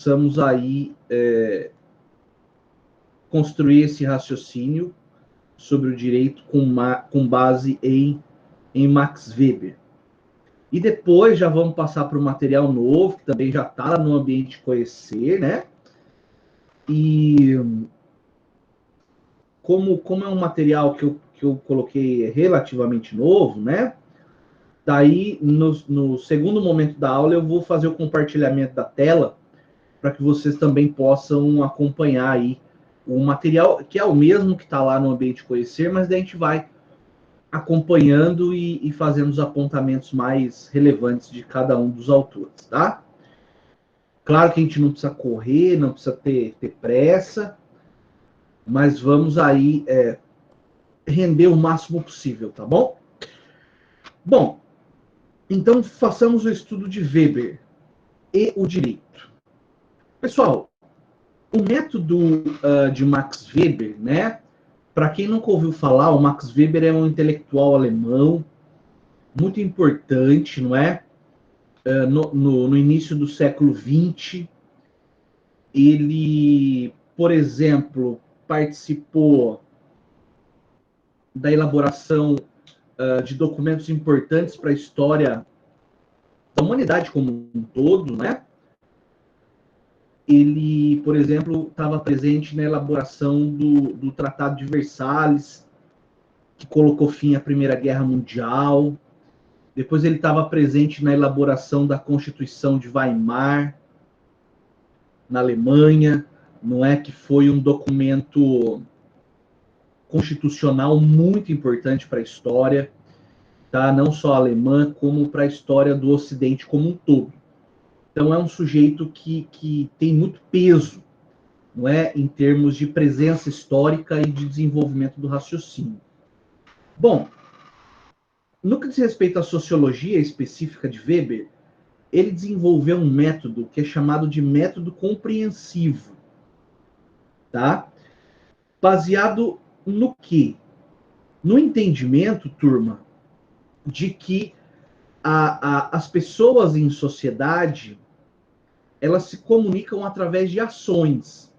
possamos aí construir esse raciocínio sobre o direito com base em Max Weber. E depois já vamos passar para o material novo, que também já está no ambiente conhecer, né? E como é um material que eu coloquei relativamente novo, né? Daí, no segundo momento da aula, eu vou fazer o compartilhamento da tela para que vocês também possam acompanhar aí o material, que é o mesmo que está lá no ambiente conhecer, mas daí a gente vai acompanhando e fazendo os apontamentos mais relevantes de cada um dos autores, tá? Claro que a gente não precisa correr, não precisa ter pressa, mas vamos aí render o máximo possível, tá bom? Bom, então façamos o estudo de Weber e o direito. Pessoal, o método de Max Weber, né? Para quem nunca ouviu falar, o Max Weber é um intelectual alemão muito importante, não é? No início do século XX, ele, por exemplo, participou da elaboração de documentos importantes para a história da humanidade como um todo, né? Ele, por exemplo, estava presente na elaboração do Tratado de Versalhes, que colocou fim à Primeira Guerra Mundial. Depois ele estava presente na elaboração da Constituição de Weimar, na Alemanha, não é, que foi um documento constitucional muito importante para a história, tá? Não só alemã, como para a história do Ocidente como um todo. Então é um sujeito que tem muito peso, não é, em termos de presença histórica e de desenvolvimento do raciocínio. Bom, no que diz respeito à sociologia específica de Weber, ele desenvolveu um método que é chamado de método compreensivo, tá? Baseado no quê? No entendimento, turma, de que as pessoas em sociedade, elas se comunicam através de ações,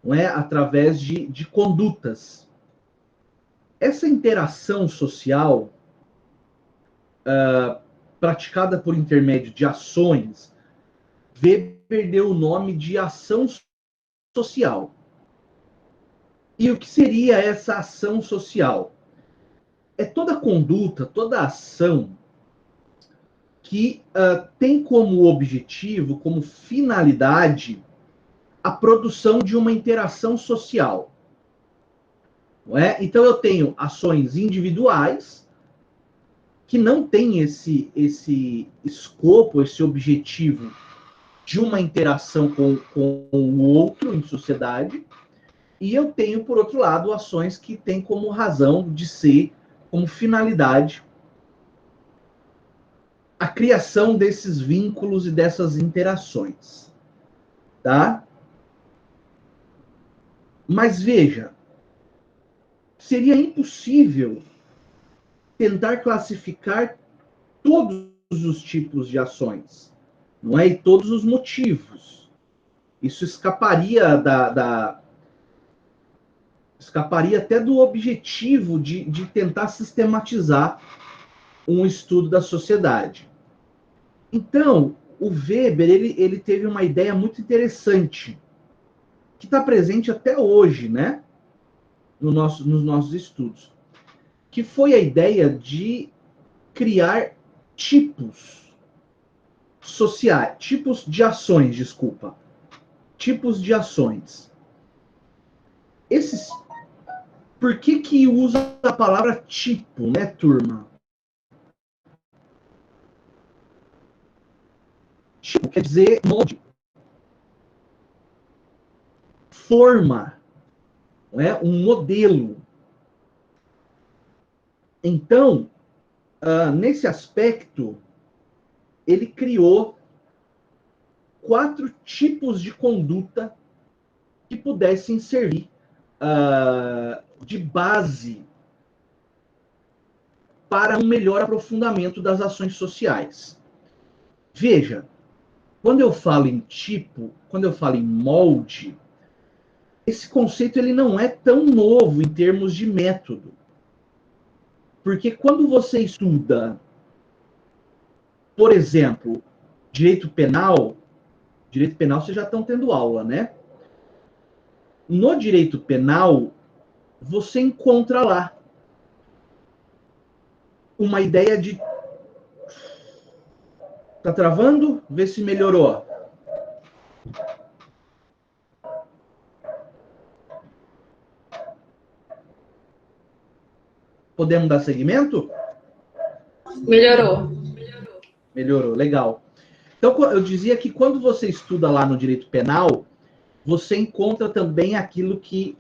não é? Através de condutas. Essa interação social, praticada por intermédio de ações, Weber deu o nome de ação social. E o que seria essa ação social? É toda conduta, toda ação que tem como objetivo, como finalidade, a produção de uma interação social. Não é? Então eu tenho ações individuais que não têm esse escopo, esse objetivo de uma interação com o outro em sociedade, e eu tenho, por outro lado, ações que têm como razão de ser, como finalidade, a criação desses vínculos e dessas interações. Tá? Mas veja, seria impossível tentar classificar todos os tipos de ações, não é? E todos os motivos. Isso escaparia escaparia até do objetivo de tentar sistematizar um estudo da sociedade. Então, o Weber ele teve uma ideia muito interessante, que está presente até hoje, né? Nos nossos estudos, que foi a ideia de criar tipos sociais, tipos de ações, desculpa, tipos de ações. Esses, por que usa a palavra tipo, né, turma? Tipo quer dizer molde, forma, não é? Um modelo. Então, nesse aspecto, ele criou 4 tipos de conduta que pudessem servir de base para um melhor aprofundamento das ações sociais. Veja, Quando eu falo em tipo, quando eu falo em molde, esse conceito ele não é tão novo em termos de método. Porque quando você estuda, por exemplo, direito penal vocês já estão tendo aula, né? No direito penal, você encontra lá uma ideia de. Tá travando? Vê se melhorou. Podemos dar seguimento? Melhorou. Melhorou, legal. Então, eu dizia que quando você estuda lá no direito penal, você encontra também aquilo que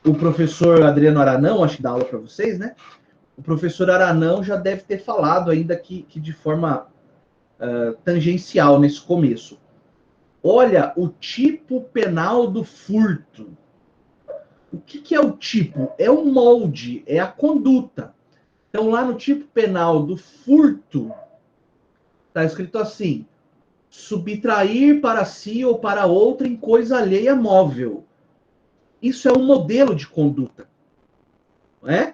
o professor Adriano Aranão, acho que dá aula para vocês, né? O professor Aranão já deve ter falado, ainda que de forma tangencial nesse começo. Olha, o tipo penal do furto. O que é o tipo? É o molde, é a conduta. Então, lá no tipo penal do furto, está escrito assim: subtrair para si ou para outra em coisa alheia móvel. Isso é um modelo de conduta, não é?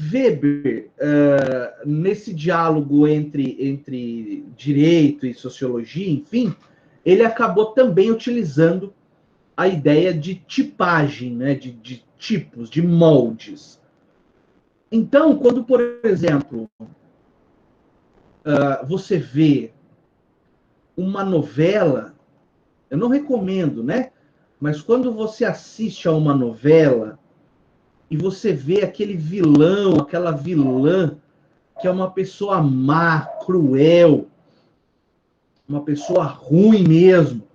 Weber, nesse diálogo entre direito e sociologia, enfim, ele acabou também utilizando a ideia de tipagem, né, de tipos, de moldes. Então, quando, por exemplo, você vê uma novela, eu não recomendo, né? Mas quando você assiste a uma novela e você vê aquele vilão, aquela vilã, que é uma pessoa má, cruel, uma pessoa ruim mesmo,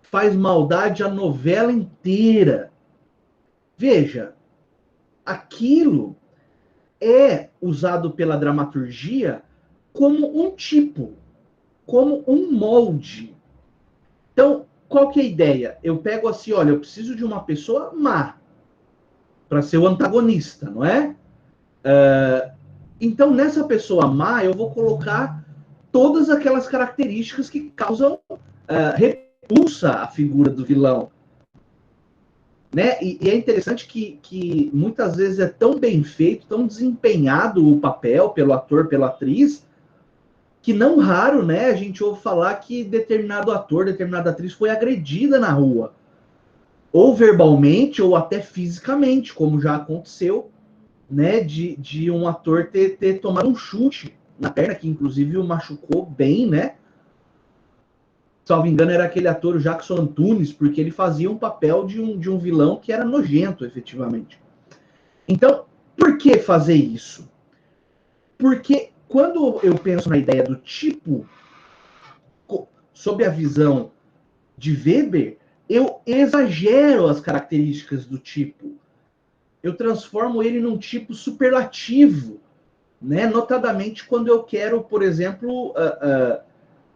faz maldade a novela inteira. Veja, aquilo é usado pela dramaturgia como um tipo, como um molde. Então, qual que é a ideia? Eu pego assim, olha, eu preciso de uma pessoa má para ser o antagonista, não é? Então, nessa pessoa má, eu vou colocar todas aquelas características que causam repulsa à figura do vilão. Né? E é interessante que muitas vezes é tão bem feito, tão desempenhado o papel pelo ator, pela atriz, que não raro, né, a gente ouve falar que determinado ator, determinada atriz foi agredida na rua, ou verbalmente, ou até fisicamente, como já aconteceu, né, de um ator ter tomado um chute na perna, que inclusive o machucou bem, né? Salvo engano, era aquele ator, o Jackson Antunes, porque ele fazia um papel de um vilão que era nojento, efetivamente. Então, por que fazer isso? Porque quando eu penso na ideia do tipo, sob a visão de Weber, eu exagero as características do tipo. Eu transformo ele num tipo superlativo, né? Notadamente quando eu quero, por exemplo,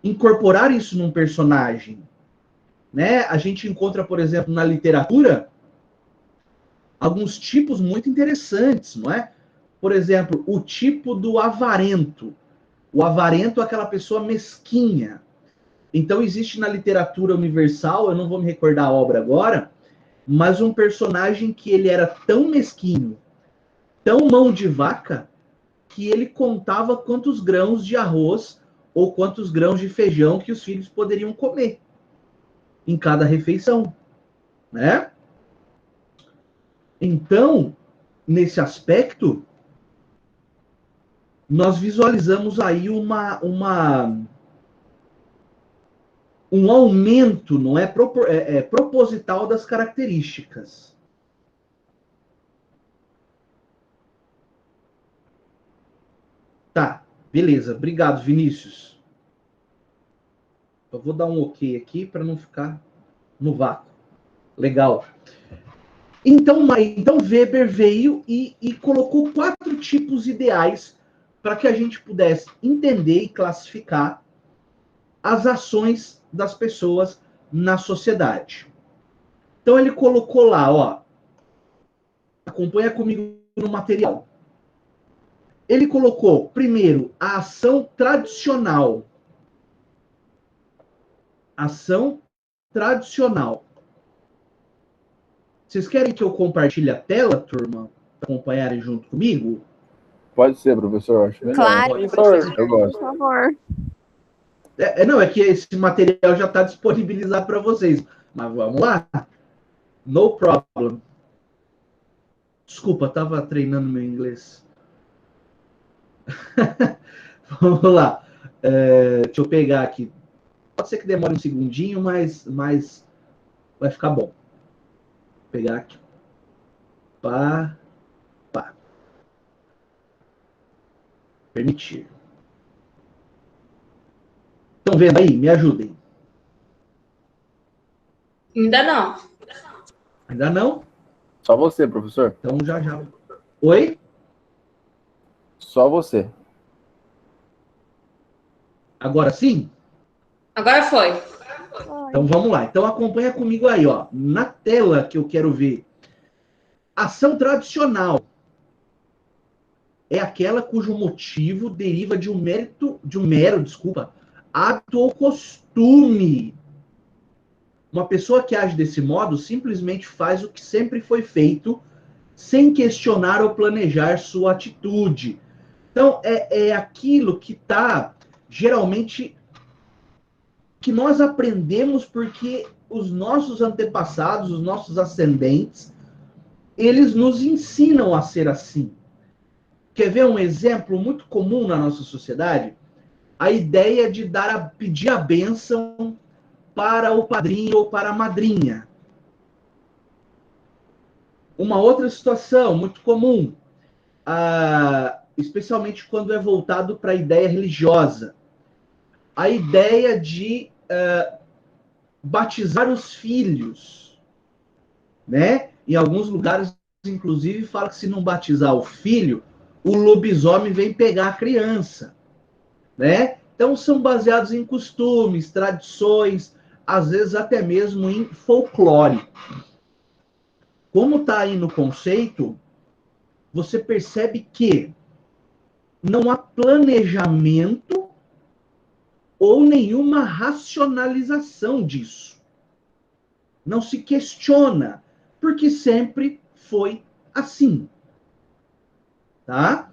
incorporar isso num personagem. Né? A gente encontra, por exemplo, na literatura, alguns tipos muito interessantes, não é? Por exemplo, o tipo do avarento. O avarento é aquela pessoa mesquinha. Então, existe na literatura universal, eu não vou me recordar a obra agora, mas um personagem que ele era tão mesquinho, tão mão de vaca, que ele contava quantos grãos de arroz ou quantos grãos de feijão que os filhos poderiam comer em cada refeição, né? Então, nesse aspecto, nós visualizamos aí um aumento, não é, proposital das características. Tá, beleza. Obrigado, Vinícius. Eu vou dar um ok aqui para não ficar no vácuo. Legal. Então Weber veio e colocou 4 tipos ideais para que a gente pudesse entender e classificar as ações das pessoas na sociedade. Então ele colocou lá, ó, acompanha comigo no material. Ele colocou, primeiro, a ação tradicional. Ação tradicional. Vocês querem que eu compartilhe a tela, turma? Para acompanharem junto comigo? Pode ser, professor. Acho melhor. Claro, professor. Eu gosto. Por favor. Não, é que esse material já está disponibilizado para vocês. Mas vamos lá. No problem. Desculpa, estava treinando meu inglês. Vamos lá. Deixa eu pegar aqui. Pode ser que demore um segundinho, mas vai ficar bom. Vou pegar aqui. Pá. Permitir. Estão vendo aí? Me ajudem. Ainda não. Ainda não? Só você, professor. Então já. Oi? Só você. Agora sim? Agora foi. Então vamos lá. Então acompanha comigo aí, ó. Na tela que eu quero ver. Ação tradicional é aquela cujo motivo deriva de um mero, hábito ou costume. Uma pessoa que age desse modo simplesmente faz o que sempre foi feito, sem questionar ou planejar sua atitude. Então, é aquilo que está, geralmente, que nós aprendemos porque os nossos antepassados, os nossos ascendentes, eles nos ensinam a ser assim. Quer ver um exemplo muito comum na nossa sociedade? A ideia de pedir a bênção para o padrinho ou para a madrinha. Uma outra situação muito comum, especialmente quando é voltado para a ideia religiosa, a ideia de batizar os filhos, né? Em alguns lugares, inclusive, fala que se não batizar o filho, o lobisomem vem pegar a criança, né? Então são baseados em costumes, tradições, às vezes até mesmo em folclore. Como está aí no conceito, você percebe que não há planejamento ou nenhuma racionalização disso. Não se questiona, porque sempre foi assim. Tá?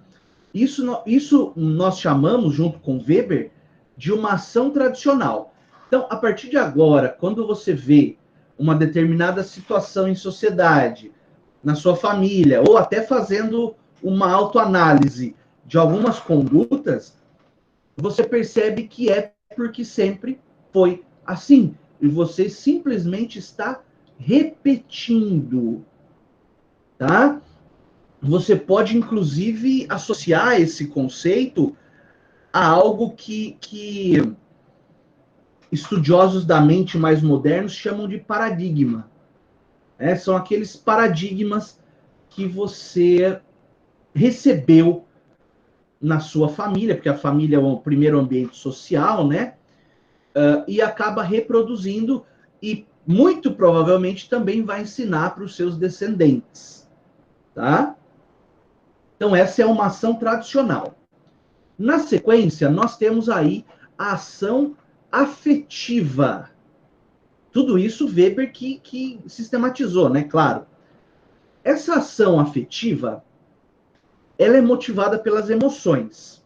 Isso nós chamamos, junto com Weber, de uma ação tradicional. Então, a partir de agora, quando você vê uma determinada situação em sociedade, na sua família, ou até fazendo uma autoanálise de algumas condutas, você percebe que é porque sempre foi assim. E você simplesmente está repetindo. Tá? Você pode, inclusive, associar esse conceito a algo que estudiosos da mente mais modernos chamam de paradigma. São aqueles paradigmas que você recebeu na sua família, porque a família é o primeiro ambiente social, né? E acaba reproduzindo e muito provavelmente também vai ensinar para os seus descendentes. Tá? Então, essa é uma ação tradicional. Na sequência, nós temos aí a ação afetiva. Tudo isso Weber que sistematizou, né? Claro. Essa ação afetiva, ela é motivada pelas emoções.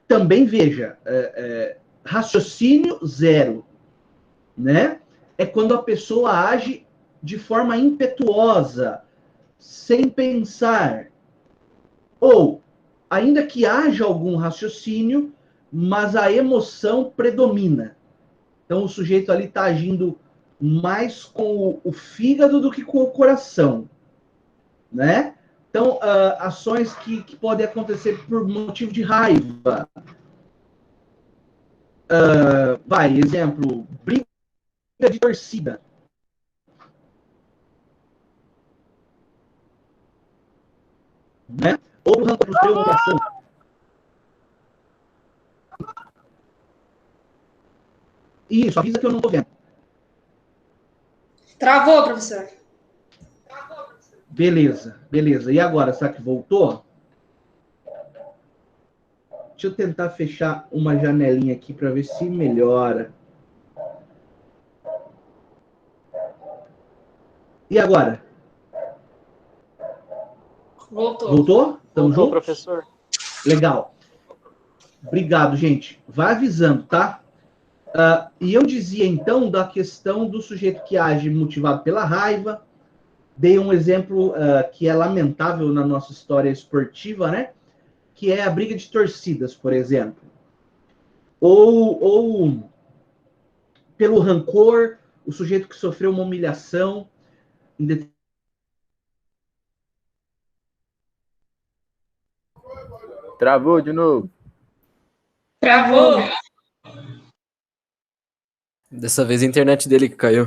Também, veja, raciocínio zero, né? É quando a pessoa age de forma impetuosa, sem pensar. Ou, ainda que haja algum raciocínio, mas a emoção predomina. Então, o sujeito ali está agindo mais com o fígado do que com o coração, né? Então, ações que podem acontecer por motivo de raiva. Exemplo, briga de torcida. Né? Ou rancor, preocupação. Isso, avisa que eu não estou vendo. Travou, professor. Beleza. E agora, será que voltou? Deixa eu tentar fechar uma janelinha aqui para ver se melhora. E agora? Voltou. Voltou? Tamo Voltou, junto? professor. Legal. Obrigado, gente. Vai avisando, tá? E eu dizia, então, da questão do sujeito que age motivado pela raiva. Dei um exemplo que é lamentável na nossa história esportiva, né? Que é a briga de torcidas, por exemplo. Ou pelo rancor, o sujeito que sofreu uma humilhação. Travou de novo. Travou. Dessa vez a internet dele que caiu.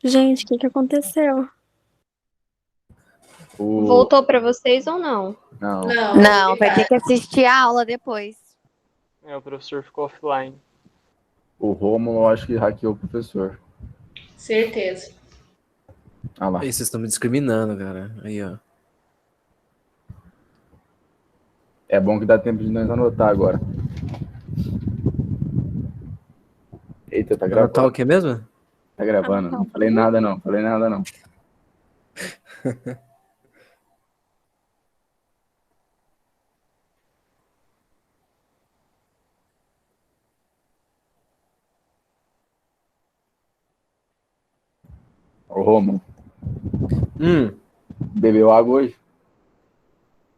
Gente, o que aconteceu? Voltou pra vocês ou não? Não. Não, vai ter que assistir a aula depois. O professor ficou offline. O Rômulo, eu acho que hackeou o professor. Certeza. Ah lá. Aí vocês estão me discriminando, cara. Aí, ó. É bom que dá tempo de nós anotar agora. Eita, tá Anotar gravando. o que mesmo? Tá gravando. Não falei nada, não. Falei nada, não. Ô, Rômulo, bebeu água hoje?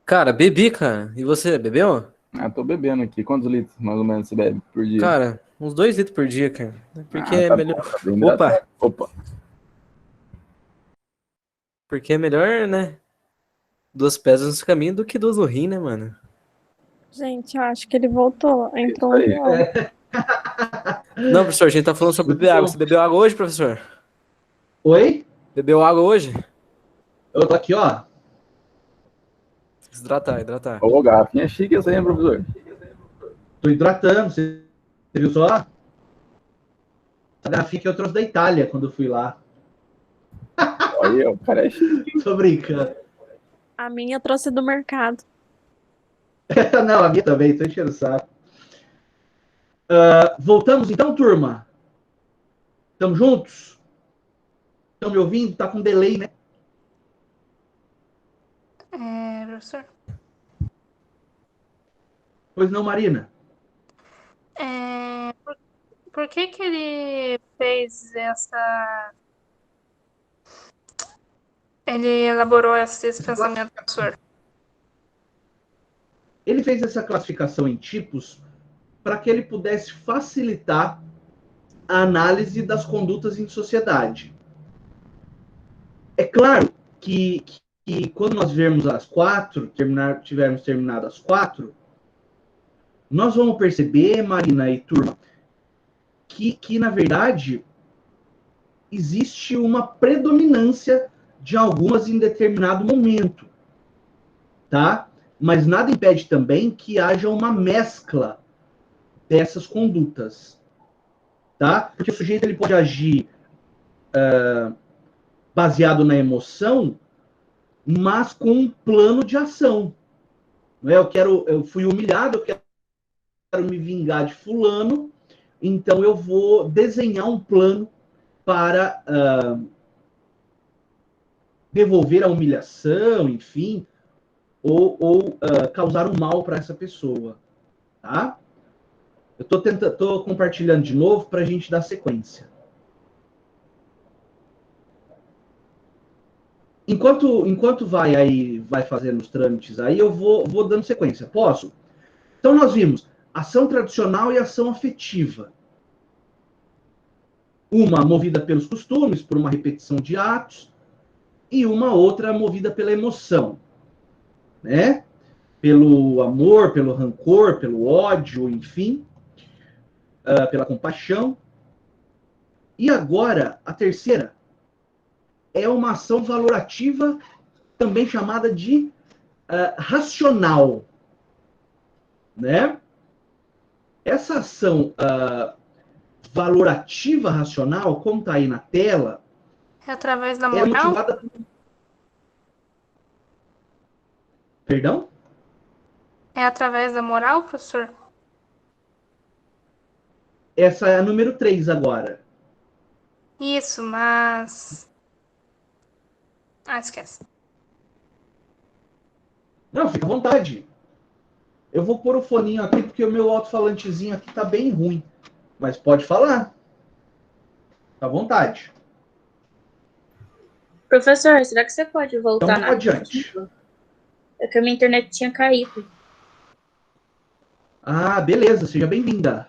Cara, bebi, cara. E você, bebeu? Ah, tô bebendo aqui. Quantos litros, mais ou menos, você bebe por dia? Cara, uns 2 litros por dia, cara. Porque é tá melhor. bom, tá bem hidratado. Opa. Porque é melhor, né? 2 pedras no caminho do que 2 no rim, né, mano? Gente, eu acho que ele voltou. Entrou um Isso aí. leão. Não, professor, a gente tá falando sobre beber água. Você bebeu água hoje, professor? Oi? Bebeu água hoje? Eu tô aqui, ó. Se hidratar. Ô, garrafinha chique essa aí, hein, professor? Tô hidratando. Você viu só? Essa garrafinha que eu trouxe da Itália quando eu fui lá. Olha, o cara é chique. Tô brincando. A minha trouxe do mercado. Não, a minha também. Tô enchendo o saco. Voltamos então, turma? Estamos juntos? Estão me ouvindo? Tá com delay, né? Professor, Pois não, Marina? por que ele fez essa... Ele elaborou esse pensamento, professor? Ele fez essa classificação em tipos para que ele pudesse facilitar a análise das condutas em sociedade. É claro que quando nós vermos as 4, tivermos terminado as 4, nós vamos perceber, Marina e turma, que na verdade existe uma predominância de algumas em determinado momento, tá? Mas nada impede também que haja uma mescla dessas condutas, tá? Porque o sujeito ele pode agir baseado na emoção, mas com um plano de ação. Não é? Eu fui humilhado, eu quero me vingar de fulano, então eu vou desenhar um plano para devolver a humilhação, enfim, ou causar um mal para essa pessoa, tá? Eu tô compartilhando de novo para a gente dar sequência. Enquanto vai fazendo os trâmites aí, eu vou dando sequência. Posso? Então nós vimos ação tradicional e ação afetiva. Uma movida pelos costumes, por uma repetição de atos, e uma outra movida pela emoção, né? Pelo amor, pelo rancor, pelo ódio, enfim, pela compaixão. E agora, a terceira, é uma ação valorativa, também chamada de racional, né? Essa ação valorativa racional, como está aí na tela, É através da é moral? motivada... Perdão? É através da moral, professor? Essa é a número 3 agora. Isso, mas. Ah, esquece. Não, fica à vontade. Eu vou pôr o foninho aqui, porque o meu alto-falantezinho aqui tá bem ruim. Mas pode falar. Fica à vontade. Professor, será que você pode Então, voltar vamos adiante. rapidinho? É que a minha internet tinha caído. Ah, beleza. Seja bem-vinda.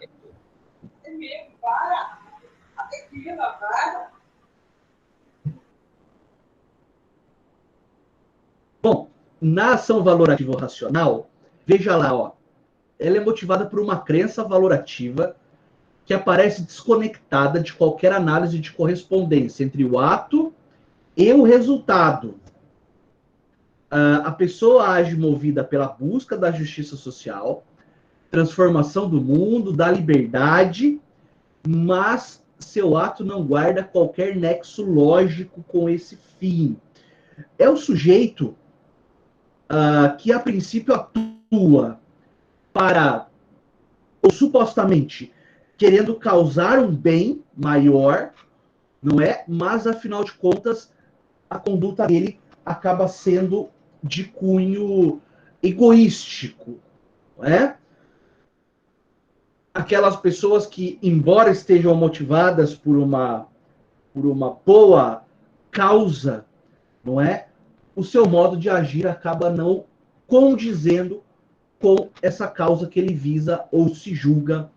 Bom, na ação valorativa racional, veja lá, ó. Ela é motivada por uma crença valorativa que aparece desconectada de qualquer análise de correspondência entre o ato e o resultado. A pessoa age movida pela busca da justiça social, transformação do mundo, da liberdade, mas seu ato não guarda qualquer nexo lógico com esse fim. É o sujeito que, a princípio, atua para, ou supostamente, querendo causar um bem maior, não é? Mas, afinal de contas, a conduta dele acaba sendo de cunho egoístico, não é? Aquelas pessoas que, embora estejam motivadas por uma boa causa, não é? O seu modo de agir acaba não condizendo com essa causa que ele visa ou se julga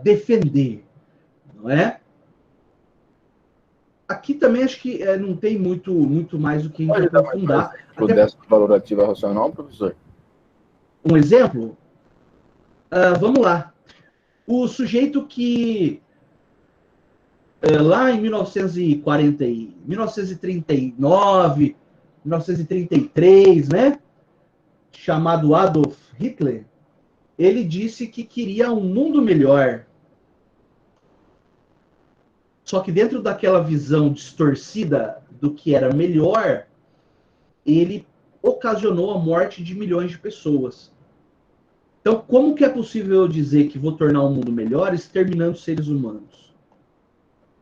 defender, não é? Aqui também acho que não tem muito mais o que a gente Pode dar mais aprofundar. um exemplo dessa valorativa racional, professor? Um exemplo? Vamos lá. O sujeito que lá em 1939, 1933, né? Chamado Adolf Hitler, ele disse que queria um mundo melhor. Só que dentro daquela visão distorcida do que era melhor, ele ocasionou a morte de milhões de pessoas. Então, como que é possível eu dizer que vou tornar o mundo melhor exterminando seres humanos?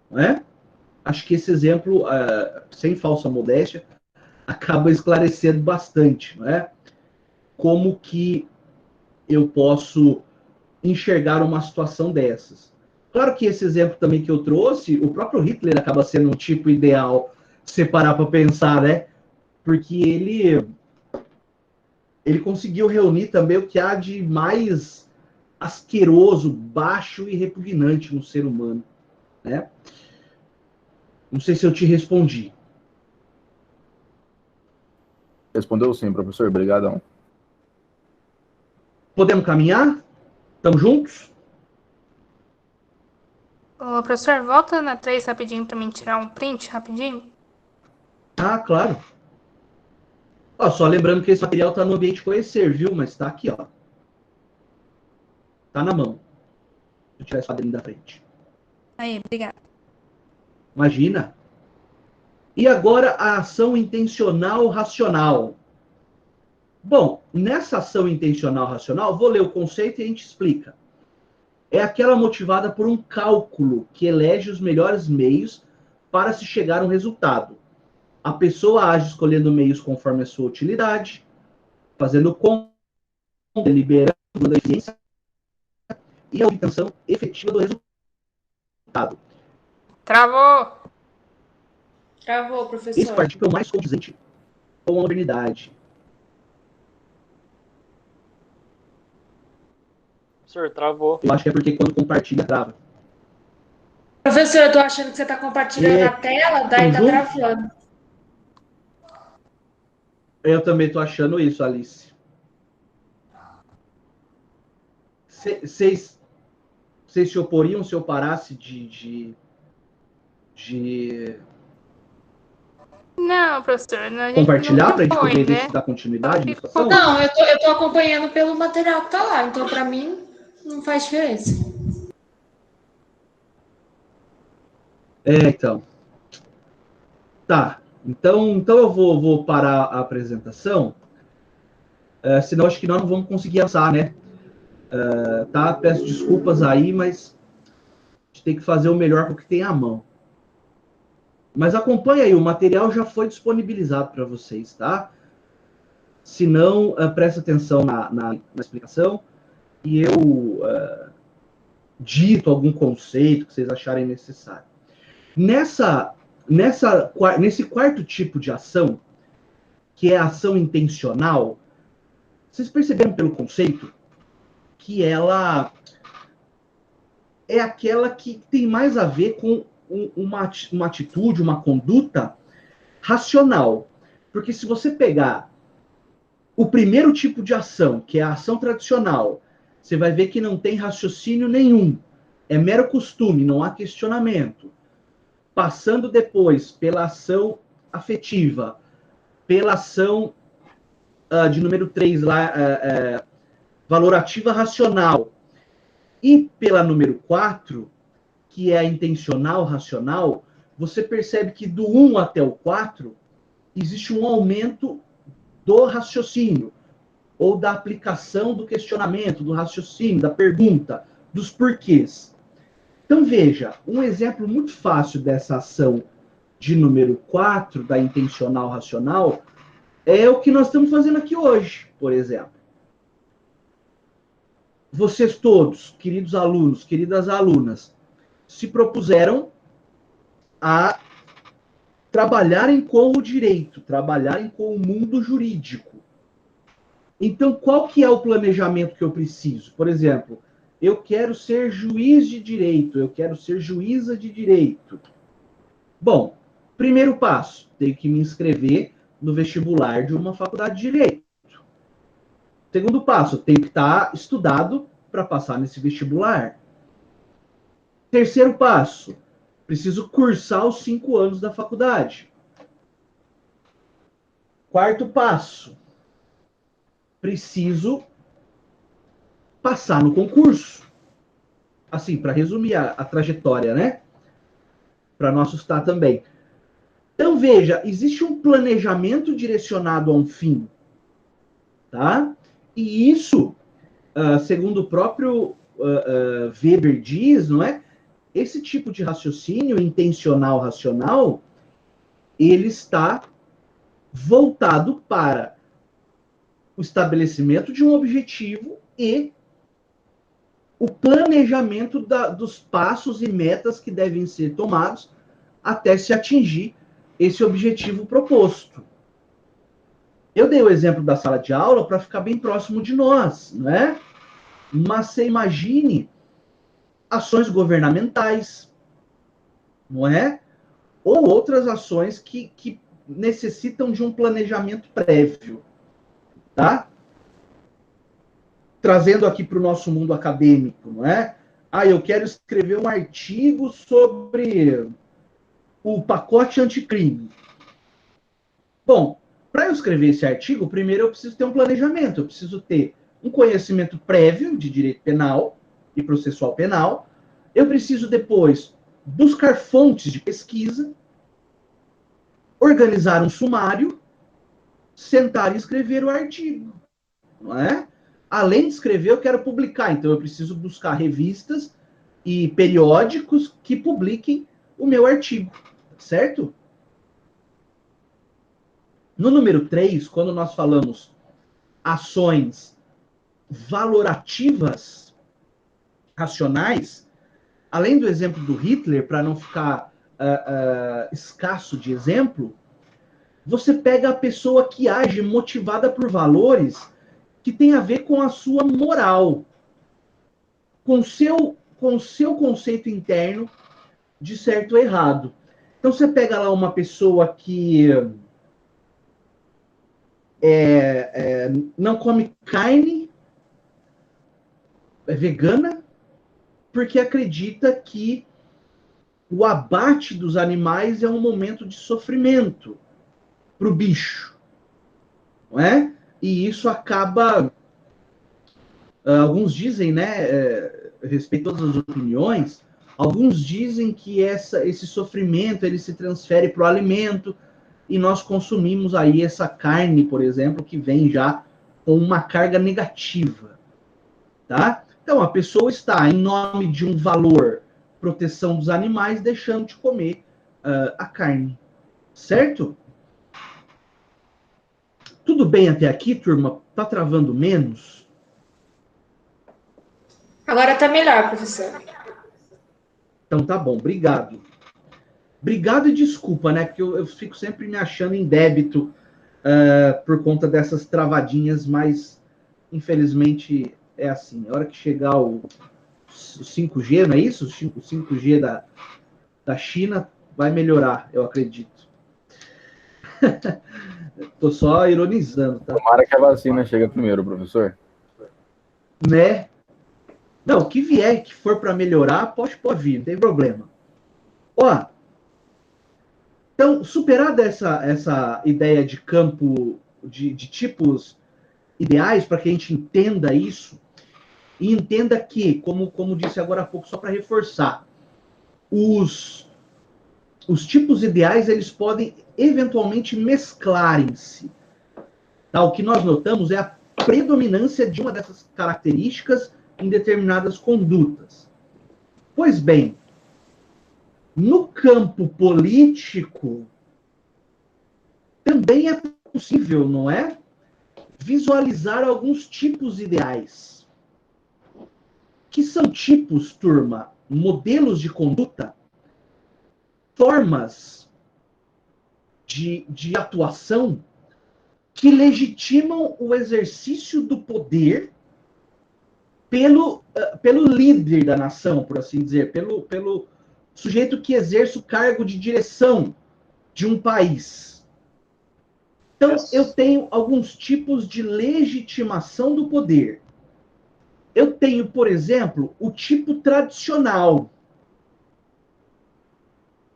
Não é? Acho que esse exemplo, sem falsa modéstia, acaba esclarecendo bastante, não é? Como que eu posso enxergar uma situação dessas. Claro que esse exemplo também que eu trouxe, o próprio Hitler acaba sendo um tipo ideal, se parar para pensar, né? Porque ele conseguiu reunir também o que há de mais asqueroso, baixo e repugnante no ser humano, né? Não sei se eu te respondi. Respondeu sim, professor. Obrigadão. Podemos caminhar? Estamos juntos? Ô, professor, volta na 3 rapidinho pra mim tirar um print rapidinho. Ah, claro. Ó, só lembrando que esse material está no ambiente conhecer, viu? Mas está aqui, ó. Tá na mão. Deixa eu tirar esse quadrinho da frente. Aí, obrigada. Imagina. E agora a ação intencional racional. Bom, nessa ação intencional racional, vou ler o conceito e a gente explica. É aquela motivada por um cálculo que elege os melhores meios para se chegar a um resultado. A pessoa age escolhendo meios conforme a sua utilidade, fazendo conta, deliberando da eficiência e a obtenção efetiva do resultado. Travou! Travou, Esse professor. partido é o mais condizente com a modernidade. Professor, travou. Eu acho que é porque quando compartilha, trava. Professor, eu tô achando que você tá compartilhando a tela, daí tá juntos? travando. Eu também tô achando isso, Alice. Vocês se oporiam se eu parasse de Não, professor, a gente Compartilhar não para a gente propõe, poder ver né? se dá continuidade na situação? Não, eu tô acompanhando pelo material que tá lá, então pra mim não faz diferença. Então. Tá. Então eu vou parar a apresentação, senão acho que nós não vamos conseguir avançar, né? Tá? Peço desculpas aí, mas a gente tem que fazer o melhor com o que tem à mão. Mas acompanha aí, o material já foi disponibilizado para vocês, tá? Se não, presta atenção na explicação e eu dito algum conceito que vocês acharem necessário. Nesse quarto tipo de ação, que é a ação intencional, vocês perceberam pelo conceito que ela é aquela que tem mais a ver com uma atitude, uma conduta racional. Porque se você pegar o primeiro tipo de ação, que é a ação tradicional, você vai ver que não tem raciocínio nenhum. É mero costume, não há questionamento. Passando depois pela ação afetiva, pela ação de número 3, lá, valorativa racional, e pela número 4, que é a intencional racional, você percebe que do 1 até o 4 existe um aumento do raciocínio, ou da aplicação do questionamento, do raciocínio, da pergunta, dos porquês. Então, veja, um exemplo muito fácil dessa ação de número 4, da intencional racional, é o que nós estamos fazendo aqui hoje, por exemplo. Vocês todos, queridos alunos, queridas alunas, se propuseram a trabalharem com o direito, trabalharem com o mundo jurídico. Então, qual que é o planejamento que eu preciso? Por exemplo, eu quero ser juiz de direito, eu quero ser juíza de direito. Bom, primeiro passo, tenho que me inscrever no vestibular de uma faculdade de direito. Segundo passo, tenho que estar estudado para passar nesse vestibular. Terceiro passo, preciso cursar os 5 anos da faculdade. Quarto passo, preciso passar no concurso. Assim, para resumir a trajetória, né? Para não assustar também. Então, veja, existe um planejamento direcionado a um fim, tá? E isso, segundo o próprio Weber diz, não é? Esse tipo de raciocínio intencional racional, ele está voltado para o estabelecimento de um objetivo e o planejamento dos passos e metas que devem ser tomados até se atingir esse objetivo proposto. Eu dei o exemplo da sala de aula para ficar bem próximo de nós, né? Mas você imagine ações governamentais, não é? Ou outras ações que necessitam de um planejamento prévio, tá? Trazendo aqui para o nosso mundo acadêmico, não é? Eu quero escrever um artigo sobre o pacote anticrime. Bom, para eu escrever esse artigo, primeiro eu preciso ter um planejamento, eu preciso ter um conhecimento prévio de direito penal e processual penal, eu preciso depois buscar fontes de pesquisa, organizar um sumário, sentar e escrever o artigo, não é? Além de escrever, eu quero publicar, então eu preciso buscar revistas e periódicos que publiquem o meu artigo, certo? No número 3, quando nós falamos ações valorativas racionais, além do exemplo do Hitler, para não ficar escasso de exemplo, você pega a pessoa que age motivada por valores que tem a ver com a sua moral, com o seu conceito interno de certo ou errado. Então você pega lá uma pessoa que não come carne, é vegana, porque acredita que o abate dos animais é um momento de sofrimento. para o bicho, não é? E isso acaba, alguns dizem, né, respeito a todas as opiniões, alguns dizem que esse sofrimento ele se transfere para o alimento e nós consumimos aí essa carne, por exemplo, que vem já com uma carga negativa, tá? Então a pessoa está, em nome de um valor proteção dos animais, deixando de comer a carne, certo? Tudo bem até aqui, turma? Tá travando menos? Agora tá melhor, professor. Então tá bom, obrigado. Obrigado e desculpa, né? Porque eu fico sempre me achando em débito por conta dessas travadinhas, mas infelizmente é assim. A hora que chegar o 5G, não é isso? O 5G da China vai melhorar, eu acredito. Tô só ironizando, tá? Tomara que a vacina chegue primeiro, professor. Né? Não, o que vier, que for para melhorar, pode vir, não tem problema. Ó, então, superada essa ideia de campo, de tipos ideais, para que a gente entenda isso, e entenda que, como disse agora há pouco, só para reforçar, os tipos ideais, eles podem eventualmente mesclarem-se. Tá? O que nós notamos é a predominância de uma dessas características em determinadas condutas. Pois bem, no campo político, também é possível, não é? Visualizar alguns tipos ideais. Que são tipos, turma, modelos de conduta, formas de atuação que legitimam o exercício do poder pelo líder da nação, por assim dizer, pelo sujeito que exerce o cargo de direção de um país. Então, eu tenho alguns tipos de legitimação do poder. Eu tenho, por exemplo, o tipo tradicional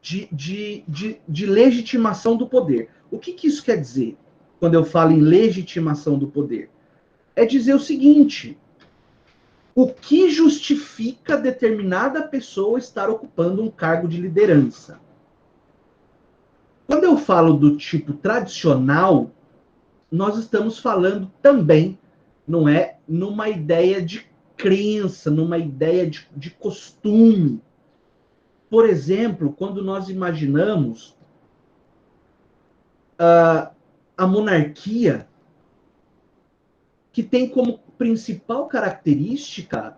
de legitimação do poder. O que isso quer dizer quando eu falo em legitimação do poder? É dizer o seguinte: o que justifica determinada pessoa estar ocupando um cargo de liderança? Quando eu falo do tipo tradicional, nós estamos falando também, não é, numa ideia de crença, numa ideia de costume. Por exemplo, quando nós imaginamos a monarquia, que tem como principal característica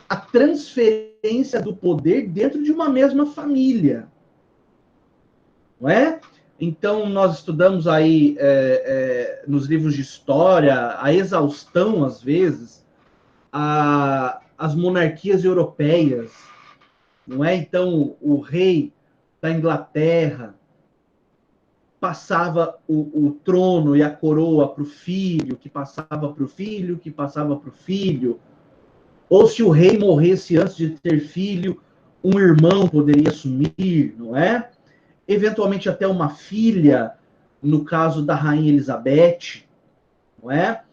a transferência do poder dentro de uma mesma família. Não é? Então, nós estudamos aí nos livros de história, a exaustão, às vezes, as monarquias europeias, não é? Então, o rei da Inglaterra passava o trono e a coroa para o filho, que passava para o filho, que passava para o filho. Ou se o rei morresse antes de ter filho, um irmão poderia assumir, não é? Eventualmente até uma filha, no caso da rainha Elizabeth, não é?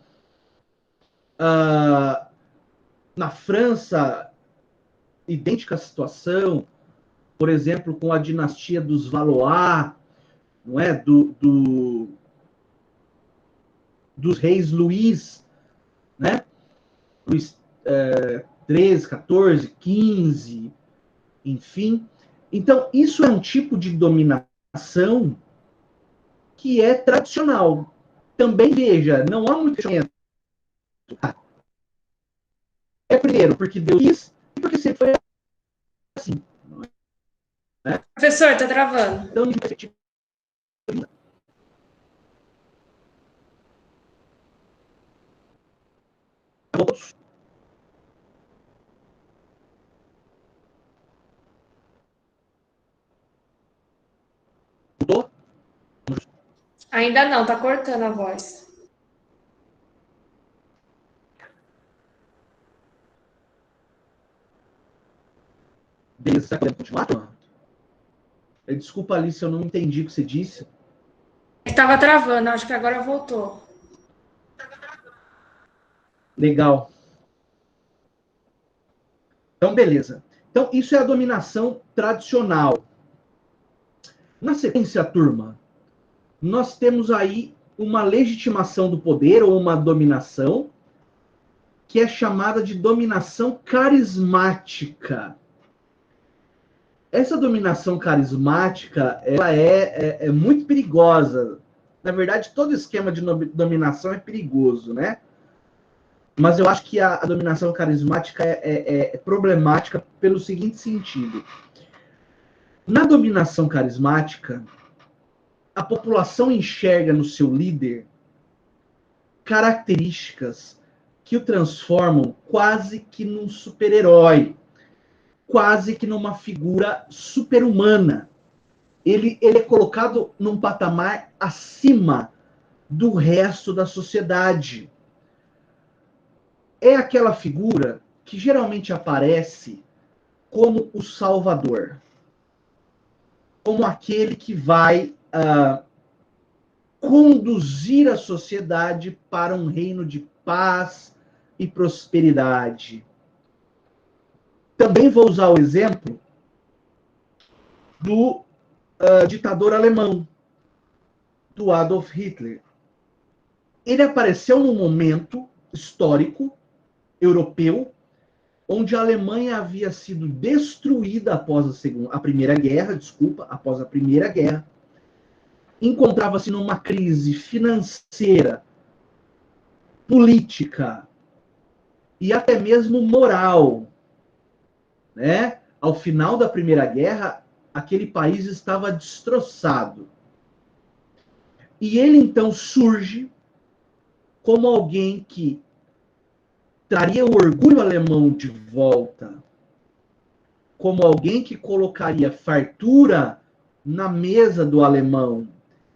Na França, idêntica situação, por exemplo, com a dinastia dos Valois, não é? Dos reis Luís, né? Luís 13, 14, 15, enfim. Então, isso é um tipo de dominação que é tradicional. Também, veja, não há muito questionamento. É primeiro, porque Deus quis e porque sempre foi assim. Professor, tá travando. Então, mudou? Ainda não, tá cortando a voz. Beleza, você tá querendo continuar? Desculpa, Alice, eu não entendi o que você disse. Estava travando, acho que agora voltou. Legal. Então, beleza. Então, isso é a dominação tradicional. Na sequência, turma, nós temos aí uma legitimação do poder ou uma dominação que é chamada de dominação carismática. Essa dominação carismática, ela é muito perigosa. Na verdade, todo esquema de dominação é perigoso, né? Mas eu acho que a dominação carismática é problemática pelo seguinte sentido. Na dominação carismática, a população enxerga no seu líder características que o transformam quase que num super-herói, quase que numa figura super-humana. Ele é colocado num patamar acima do resto da sociedade. É aquela figura que geralmente aparece como o salvador, como aquele que vai conduzir a sociedade para um reino de paz e prosperidade. Também vou usar o exemplo do ditador alemão, do Adolf Hitler. Ele apareceu num momento histórico europeu onde a Alemanha havia sido destruída após a Primeira Guerra, encontrava-se numa crise financeira, política e até mesmo moral, né? Ao final da Primeira Guerra, aquele país estava destroçado. E ele então surge como alguém que traria o orgulho alemão de volta, como alguém que colocaria fartura na mesa do alemão,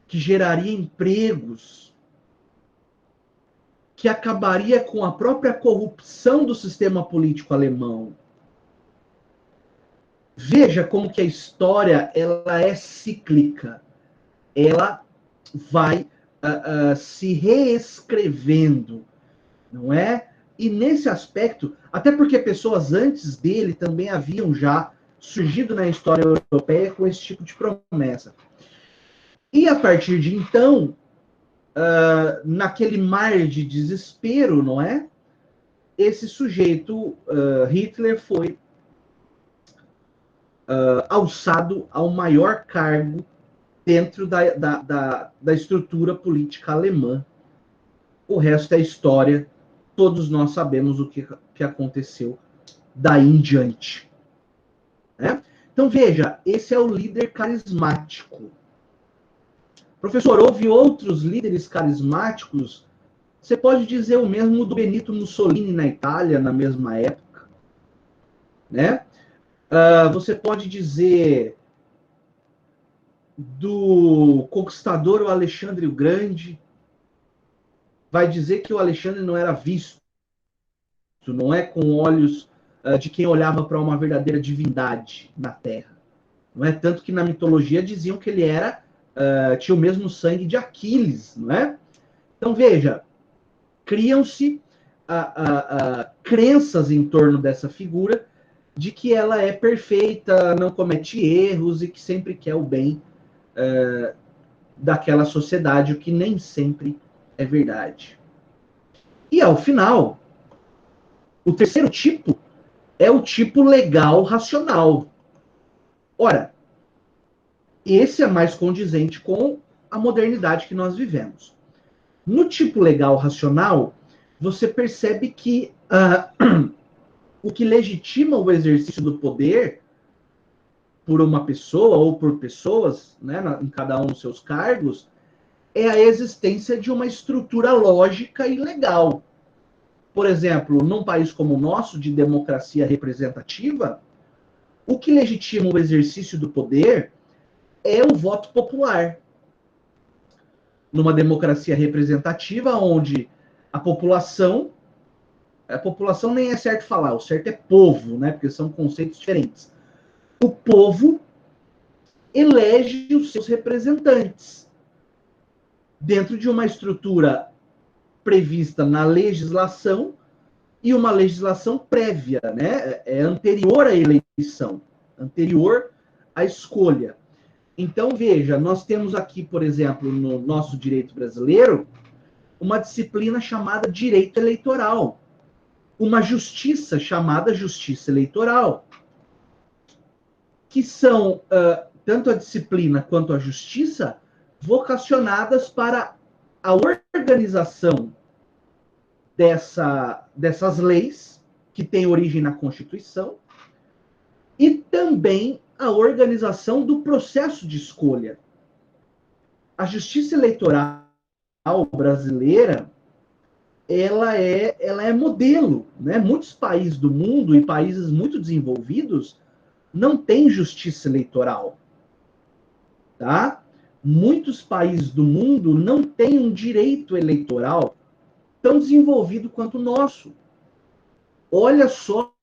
que geraria empregos, que acabaria com a própria corrupção do sistema político alemão. Veja como que a história ela é cíclica. Ela vai se reescrevendo, não é? E nesse aspecto, até porque pessoas antes dele também haviam já surgido na história europeia com esse tipo de promessa. E a partir de então, naquele mar de desespero, não é? Esse sujeito, Hitler, foi alçado ao maior cargo dentro da estrutura política alemã. O resto é história. Todos nós sabemos o que aconteceu daí em diante. Né? Então, veja, esse é o líder carismático. Professor, houve outros líderes carismáticos? Você pode dizer o mesmo do Benito Mussolini na Itália, na mesma época. Né? Você pode dizer do conquistador o Alexandre o Grande. Vai dizer que o Alexandre não era visto, não é com olhos de quem olhava para uma verdadeira divindade na Terra. Não é tanto que na mitologia diziam que ele tinha o mesmo sangue de Aquiles, não é? Então veja, criam-se crenças em torno dessa figura de que ela é perfeita, não comete erros e que sempre quer o bem daquela sociedade, o que nem sempre é verdade. E ao final, o terceiro tipo é o tipo legal racional. Ora, esse é mais condizente com a modernidade que nós vivemos. No tipo legal racional, você percebe que o que legitima o exercício do poder por uma pessoa ou por pessoas, né, em cada um dos seus cargos, é a existência de uma estrutura lógica e legal. Por exemplo, num país como o nosso, de democracia representativa, o que legitima o exercício do poder é o voto popular. Numa democracia representativa, onde a população nem é certo falar, o certo é povo, né? Porque são conceitos diferentes. O povo elege os seus representantes. dentro de uma estrutura prevista na legislação e uma legislação prévia, né? É anterior à eleição, anterior à escolha. Então, veja, nós temos aqui, por exemplo, no nosso direito brasileiro, uma disciplina chamada direito eleitoral, uma justiça chamada justiça eleitoral, que são, tanto a disciplina quanto a justiça, vocacionadas para a organização dessas leis, que têm origem na Constituição, e também a organização do processo de escolha. A justiça eleitoral brasileira, ela é modelo, né? Muitos países do mundo e países muito desenvolvidos não têm justiça eleitoral, tá? Muitos países do mundo não têm um direito eleitoral tão desenvolvido quanto o nosso. Olha só,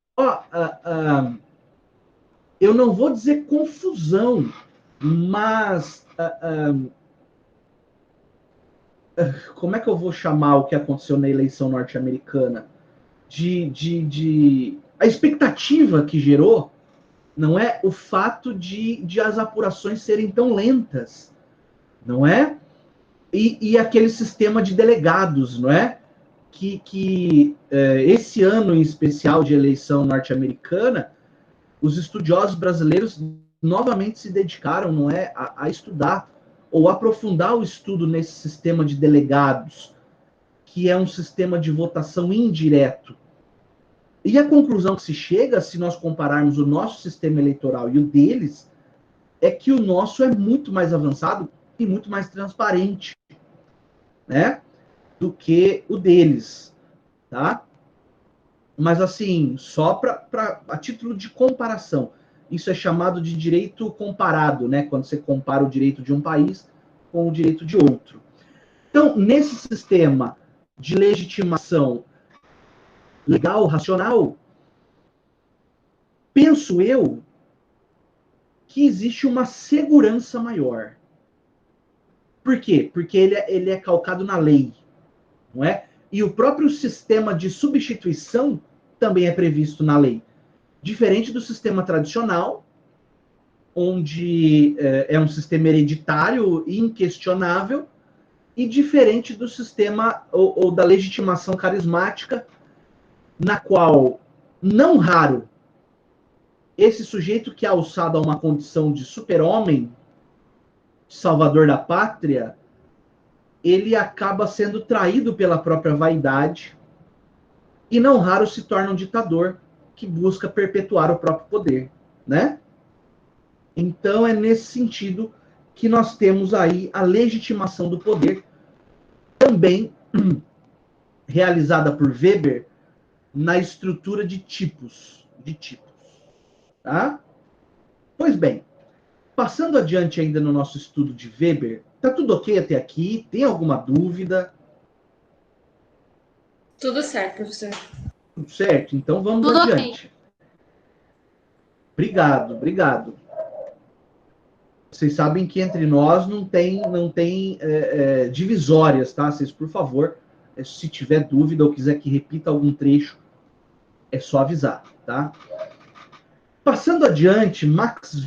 eu não vou dizer confusão, mas como é que eu vou chamar o que aconteceu na eleição norte-americana? A expectativa que gerou, não é? O fato de as apurações serem tão lentas, não é? E aquele sistema de delegados, não é? Que esse ano em especial de eleição norte-americana, os estudiosos brasileiros novamente se dedicaram, não é, a estudar ou aprofundar o estudo nesse sistema de delegados, que é um sistema de votação indireto. E a conclusão que se chega, se nós compararmos o nosso sistema eleitoral e o deles, é que o nosso é muito mais avançado e muito mais transparente, né, do que o deles, tá? Mas, assim, só a título de comparação. Isso é chamado de direito comparado, né? Quando você compara o direito de um país com o direito de outro. Então, nesse sistema de legitimação legal, racional, penso eu que existe uma segurança maior. Por quê? Porque ele é calcado na lei, não é? E o próprio sistema de substituição também é previsto na lei. Diferente do sistema tradicional, onde é um sistema hereditário e inquestionável, e diferente do sistema ou da legitimação carismática, na qual, não raro, esse sujeito que é alçado a uma condição de super-homem, salvador da pátria, ele acaba sendo traído pela própria vaidade e não raro se torna um ditador que busca perpetuar o próprio poder, né? Então é nesse sentido que nós temos aí a legitimação do poder, também realizada por Weber na estrutura de tipos, tá? Pois bem, passando adiante ainda no nosso estudo de Weber, tá tudo ok até aqui? Tem alguma dúvida? Tudo certo, professor. Tudo certo? Então vamos Tudo adiante. Obrigado. Vocês sabem que entre nós não tem divisórias, tá? Vocês, por favor, se tiver dúvida ou quiser que repita algum trecho, é só avisar, tá? Passando adiante, Max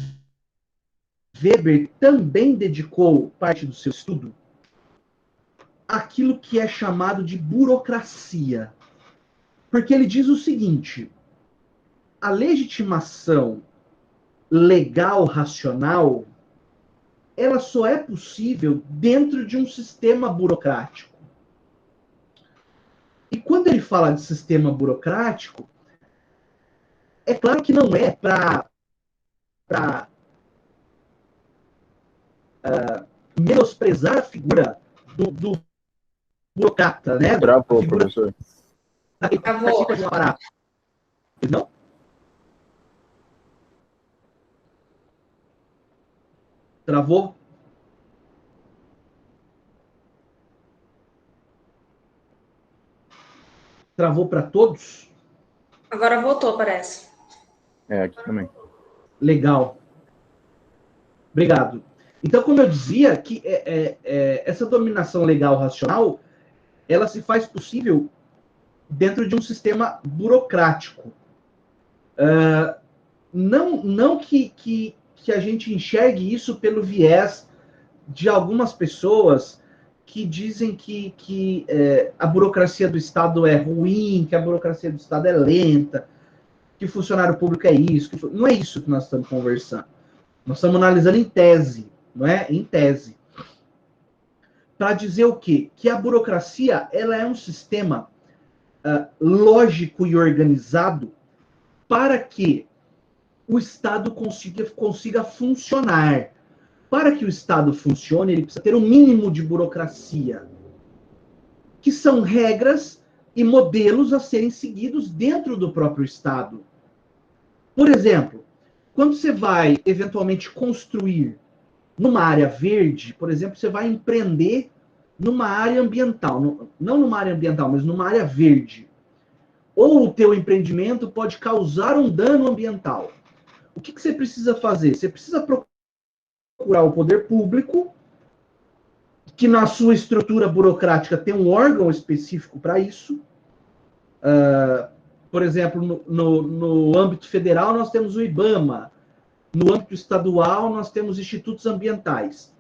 Weber também dedicou parte do seu estudo àquilo que é chamado de burocracia. Porque ele diz o seguinte: a legitimação legal racional, ela só é possível dentro de um sistema burocrático. E quando ele fala de sistema burocrático, é claro que não é para menosprezar a figura do burocrata, né? Travou, professor. Travou. Não? Travou? Travou para todos? Agora voltou, parece. É, aqui também. Legal. Obrigado. Então, como eu dizia, que essa dominação legal racional, ela se faz possível dentro de um sistema burocrático. Não que a gente enxergue isso pelo viés de algumas pessoas que dizem que a burocracia do Estado é ruim, que a burocracia do Estado é lenta, que funcionário público é isso. Não é isso que nós estamos conversando. Nós estamos analisando em tese, não é? Em tese. Para dizer o quê? Que a burocracia ela é um sistema lógico e organizado para que o Estado consiga funcionar. Para que o Estado funcione, ele precisa ter um mínimo de burocracia, que são regras e modelos a serem seguidos dentro do próprio Estado. Por exemplo, quando você vai, eventualmente, construir numa área verde, por exemplo, você vai empreender numa área ambiental, não numa área ambiental, mas numa área verde. Ou o teu empreendimento pode causar um dano ambiental. O que você precisa fazer? Você precisa procurar o poder público, que na sua estrutura burocrática tem um órgão específico para isso. Por exemplo, no âmbito federal, nós temos o IBAMA. No âmbito estadual, nós temos institutos ambientais.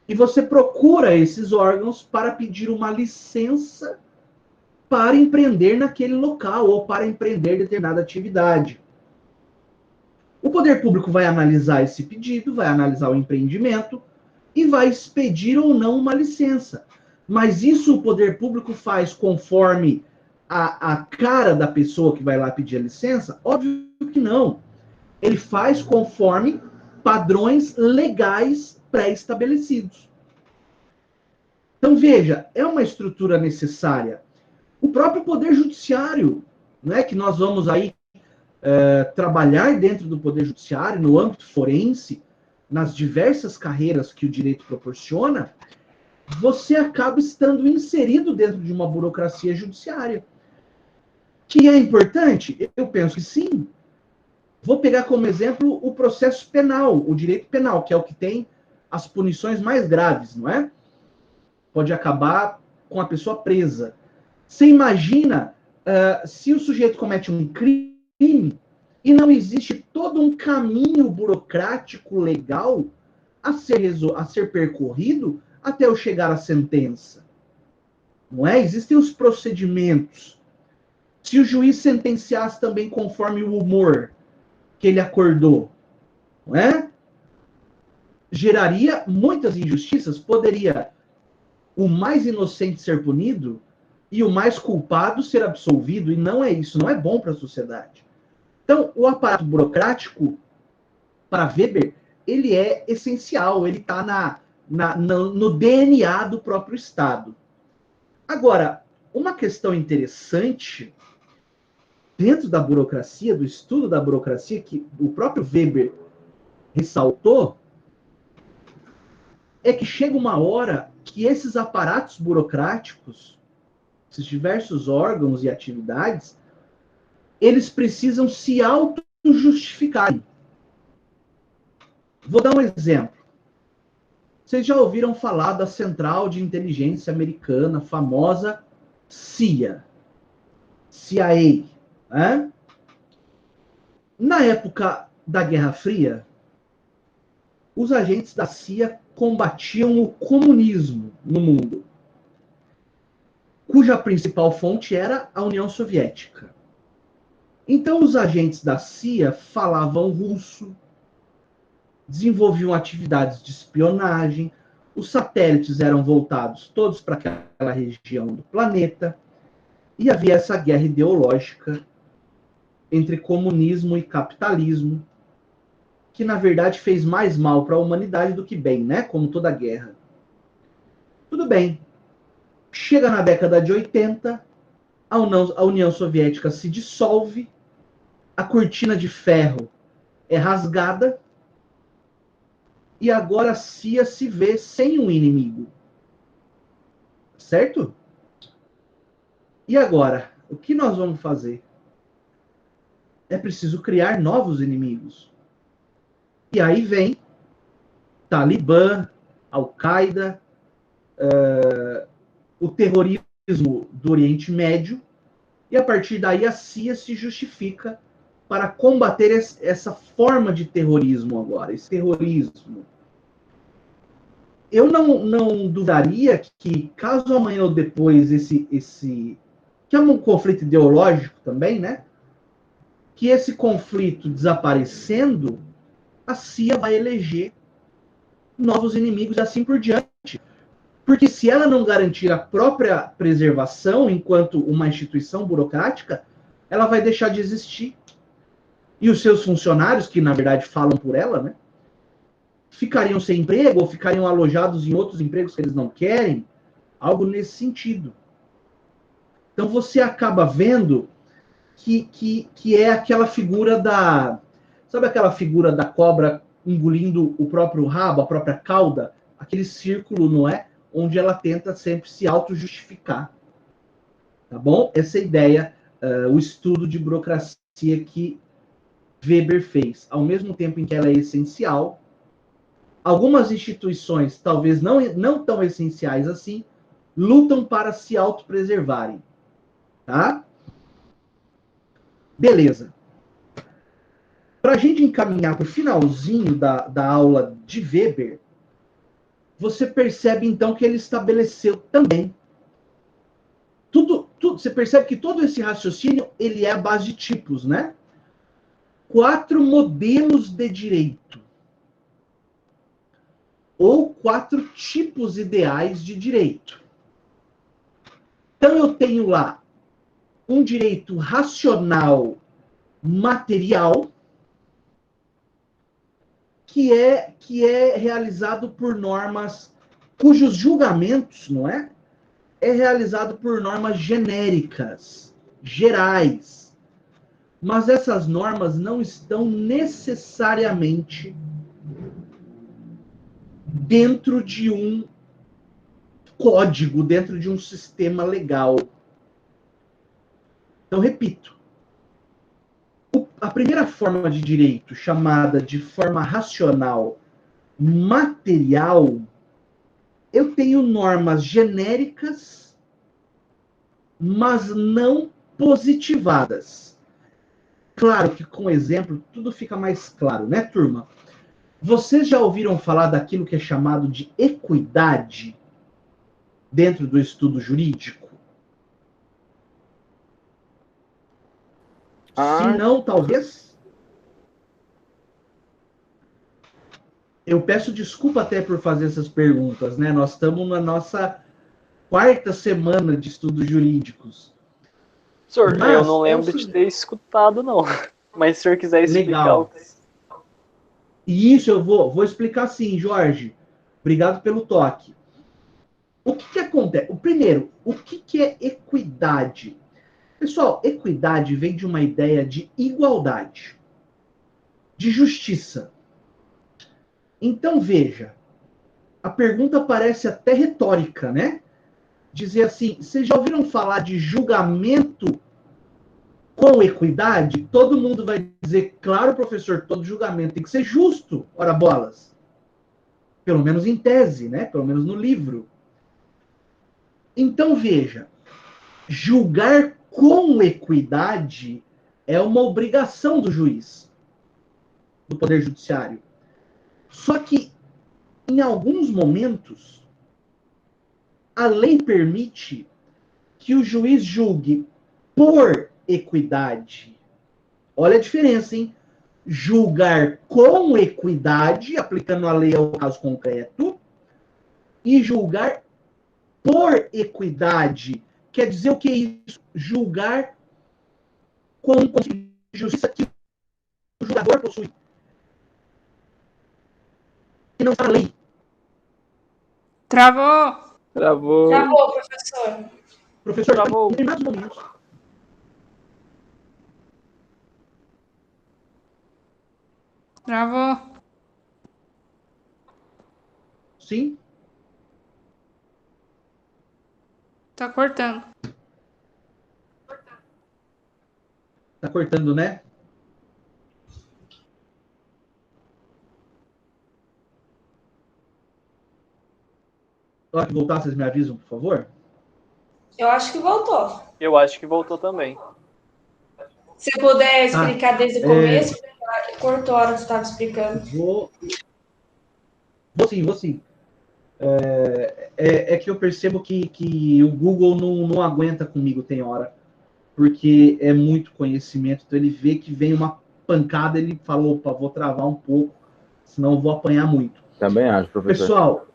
E você procura esses órgãos para pedir uma licença para empreender naquele local ou para empreender determinada atividade. O poder público vai analisar esse pedido, vai analisar o empreendimento e vai expedir ou não uma licença. Mas isso o poder público faz conforme a cara da pessoa que vai lá pedir a licença? Óbvio que não. Ele faz conforme padrões legais pré-estabelecidos. Então, veja, é uma estrutura necessária. O próprio Poder Judiciário, né, que nós vamos aí trabalhar dentro do Poder Judiciário, no âmbito forense, nas diversas carreiras que o direito proporciona, você acaba estando inserido dentro de uma burocracia judiciária. Que é importante? Eu penso que sim. Vou pegar como exemplo o processo penal, o direito penal, que é o que tem as punições mais graves, não é? Pode acabar com a pessoa presa. Você imagina se o sujeito comete um crime e não existe todo um caminho burocrático legal a ser percorrido até eu chegar à sentença. Não é? Existem os procedimentos. Se o juiz sentenciasse também conforme o humor que ele acordou, não é? Geraria muitas injustiças. Poderia o mais inocente ser punido e o mais culpado ser absolvido, e não é isso, não é bom para a sociedade. Então, o aparato burocrático, para Weber, ele é essencial, ele está no DNA do próprio Estado. Agora, uma questão interessante dentro da burocracia, do estudo da burocracia, que o próprio Weber ressaltou, é que chega uma hora que esses aparatos burocráticos, esses diversos órgãos e atividades, eles precisam se auto-justificarem. Vou dar um exemplo. Vocês já ouviram falar da Central de Inteligência Americana, famosa CIA. CIA. Né? Na época da Guerra Fria, os agentes da CIA combatiam o comunismo no mundo, cuja principal fonte era a União Soviética. Então, os agentes da CIA falavam russo, desenvolviam atividades de espionagem, os satélites eram voltados todos para aquela região do planeta, e havia essa guerra ideológica entre comunismo e capitalismo, que, na verdade, fez mais mal para a humanidade do que bem, né? Como toda guerra. Tudo bem. Chega na década de 80, a União Soviética se dissolve, a cortina de ferro é rasgada, e agora a CIA se vê sem um inimigo. Certo? E agora? O que nós vamos fazer? É preciso criar novos inimigos. E aí vem Talibã, Al-Qaeda, o terrorismo do Oriente Médio, e a partir daí a CIA se justifica para combater essa forma de terrorismo agora, esse terrorismo. Eu não duvidaria que, caso amanhã ou depois, que é um conflito ideológico também, né? Que esse conflito desaparecendo, a CIA vai eleger novos inimigos e assim por diante. Porque se ela não garantir a própria preservação enquanto uma instituição burocrática, ela vai deixar de existir. E os seus funcionários, que na verdade falam por ela, né, ficariam sem emprego ou ficariam alojados em outros empregos que eles não querem, algo nesse sentido. Então você acaba vendo que é aquela figura da... Sabe aquela figura da cobra engolindo o próprio rabo, a própria cauda? Aquele círculo, não é? Onde ela tenta sempre se auto-justificar. Tá bom? Essa é a ideia, o estudo de burocracia que Weber fez. Ao mesmo tempo em que ela é essencial, algumas instituições, talvez não tão essenciais assim, lutam para se autopreservarem. Tá? Beleza. Para a gente encaminhar para o finalzinho da aula de Weber, você percebe então que ele estabeleceu também você percebe que todo esse raciocínio ele é a base de tipos, né? 4 modelos de direito ou 4 tipos ideais de direito. Então eu tenho lá um direito racional material que é realizado por normas cujos julgamentos, não é? É realizado por normas genéricas, gerais. Mas essas normas não estão necessariamente dentro de um código, dentro de um sistema legal. Então, repito, a primeira forma de direito, chamada de forma racional material, eu tenho normas genéricas, mas não positivadas. Claro que com exemplo tudo fica mais claro, né, turma? Vocês já ouviram falar daquilo que é chamado de equidade dentro do estudo jurídico? Se não, talvez. Eu peço desculpa até por fazer essas perguntas, né? Nós estamos na nossa 4ª semana de estudos jurídicos. Senhor, eu não lembro de ter escutado, não. Mas se o senhor quiser explicar... Legal. E isso eu vou explicar sim, Jorge. Obrigado pelo toque. O que acontece? Primeiro, o que é equidade? Pessoal, equidade vem de uma ideia de igualdade, de justiça. Então, veja, a pergunta parece até retórica, né? Dizer assim, vocês já ouviram falar de julgamento com equidade? Todo mundo vai dizer, claro, professor, todo julgamento tem que ser justo, ora bolas. Pelo menos em tese, né? Pelo menos no livro. Então, veja, julgar com equidade é uma obrigação do juiz, do Poder Judiciário. Só que, em alguns momentos, a lei permite que o juiz julgue por equidade. Olha a diferença, hein? Julgar com equidade, aplicando a lei ao caso concreto, e julgar por equidade. Quer dizer o que é isso? Julgar com um conceito de justiça que o julgador possui. Que não está na lei. Travou. Travou. Travou, professor. Professor, Travou. em determinados momentos. Travou. Sim? Tá cortando. Tá cortando, né? Na hora que voltar, vocês me avisam, por favor? Eu acho que voltou. Eu acho que voltou também. Se puder explicar desde o começo, cortou a hora que você estava explicando. Vou sim. É que eu percebo que o Google não aguenta comigo tem hora, porque é muito conhecimento, então ele vê que vem uma pancada, ele falou, opa, vou travar um pouco, senão eu vou apanhar muito. Também acho, professor. Pessoal,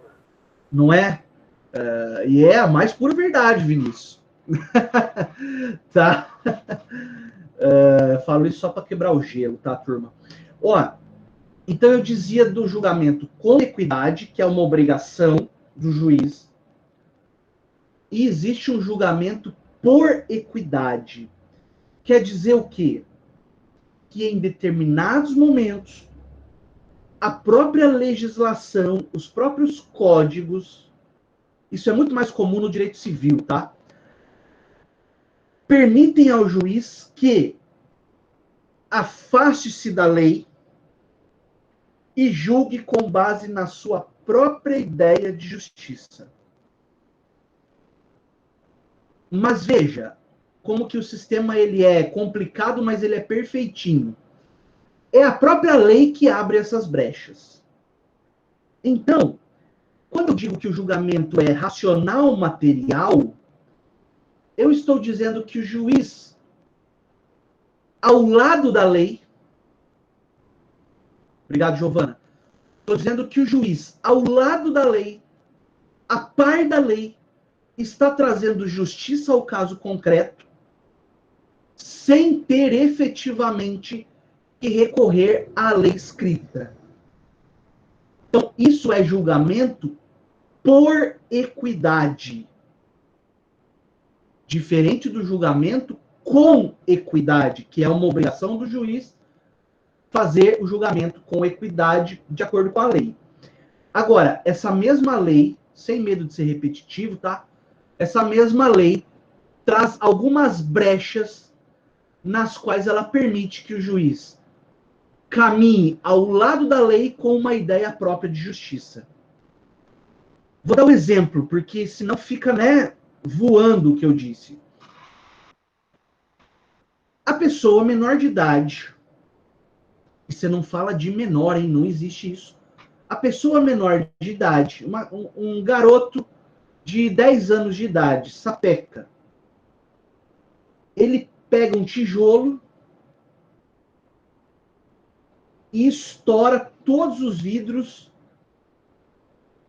não é? E é a mais pura verdade, Vinícius. Tá? Falo isso só para quebrar o gelo, tá, turma? Ó, então eu dizia do julgamento com equidade, que é uma obrigação do juiz, e existe um julgamento por equidade. Quer dizer o quê? Que em determinados momentos, a própria legislação, os próprios códigos, isso é muito mais comum no direito civil, tá? Permitem ao juiz que afaste-se da lei e julgue com base na sua própria ideia de justiça. Mas veja como que o sistema ele é complicado, mas ele é perfeitinho. É a própria lei que abre essas brechas. Então, quando eu digo que o julgamento é racional material, eu estou dizendo que o juiz, ao lado da lei, obrigado, Giovana. Estou dizendo que o juiz, ao lado da lei, a par da lei, está trazendo justiça ao caso concreto, sem ter efetivamente que recorrer à lei escrita. Então, isso é julgamento por equidade. Diferente do julgamento com equidade, que é uma obrigação do juiz fazer o julgamento com equidade de acordo com a lei. Agora, essa mesma lei, sem medo de ser repetitivo, tá? Essa mesma lei traz algumas brechas nas quais ela permite que o juiz caminhe ao lado da lei com uma ideia própria de justiça. Vou dar um exemplo, porque senão fica, voando o que eu disse. A pessoa menor de idade, e você não fala de menor, hein? Não existe isso. A pessoa menor de idade, um garoto de 10 anos de idade, sapeca, ele pega um tijolo e estoura todos os vidros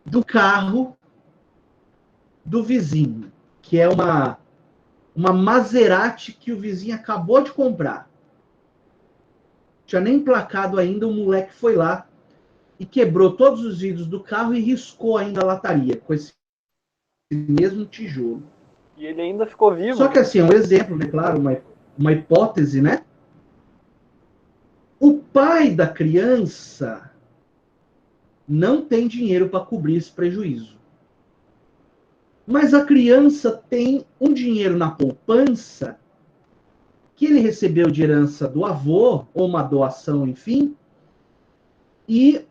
do carro do vizinho, que é uma Maserati que o vizinho acabou de comprar. Tinha nem emplacado ainda, o moleque foi lá e quebrou todos os vidros do carro e riscou ainda a lataria com esse mesmo tijolo. E ele ainda ficou vivo. Só que assim, é um exemplo, né? Claro, uma hipótese, né? O pai da criança não tem dinheiro para cobrir esse prejuízo. Mas a criança tem um dinheiro na poupança que ele recebeu de herança do avô, ou uma doação, enfim, e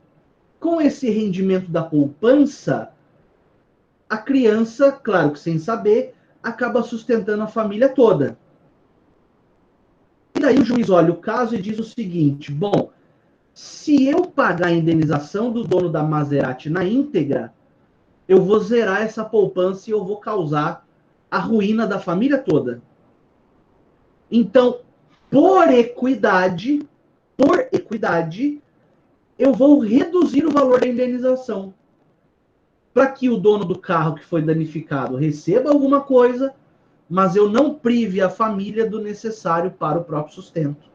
com esse rendimento da poupança, a criança, claro que sem saber, acaba sustentando a família toda. E daí o juiz olha o caso e diz o seguinte: bom, se eu pagar a indenização do dono da Maserati na íntegra, eu vou zerar essa poupança e eu vou causar a ruína da família toda. Então, por equidade, eu vou reduzir o valor da indenização, para que o dono do carro que foi danificado receba alguma coisa, mas eu não prive a família do necessário para o próprio sustento.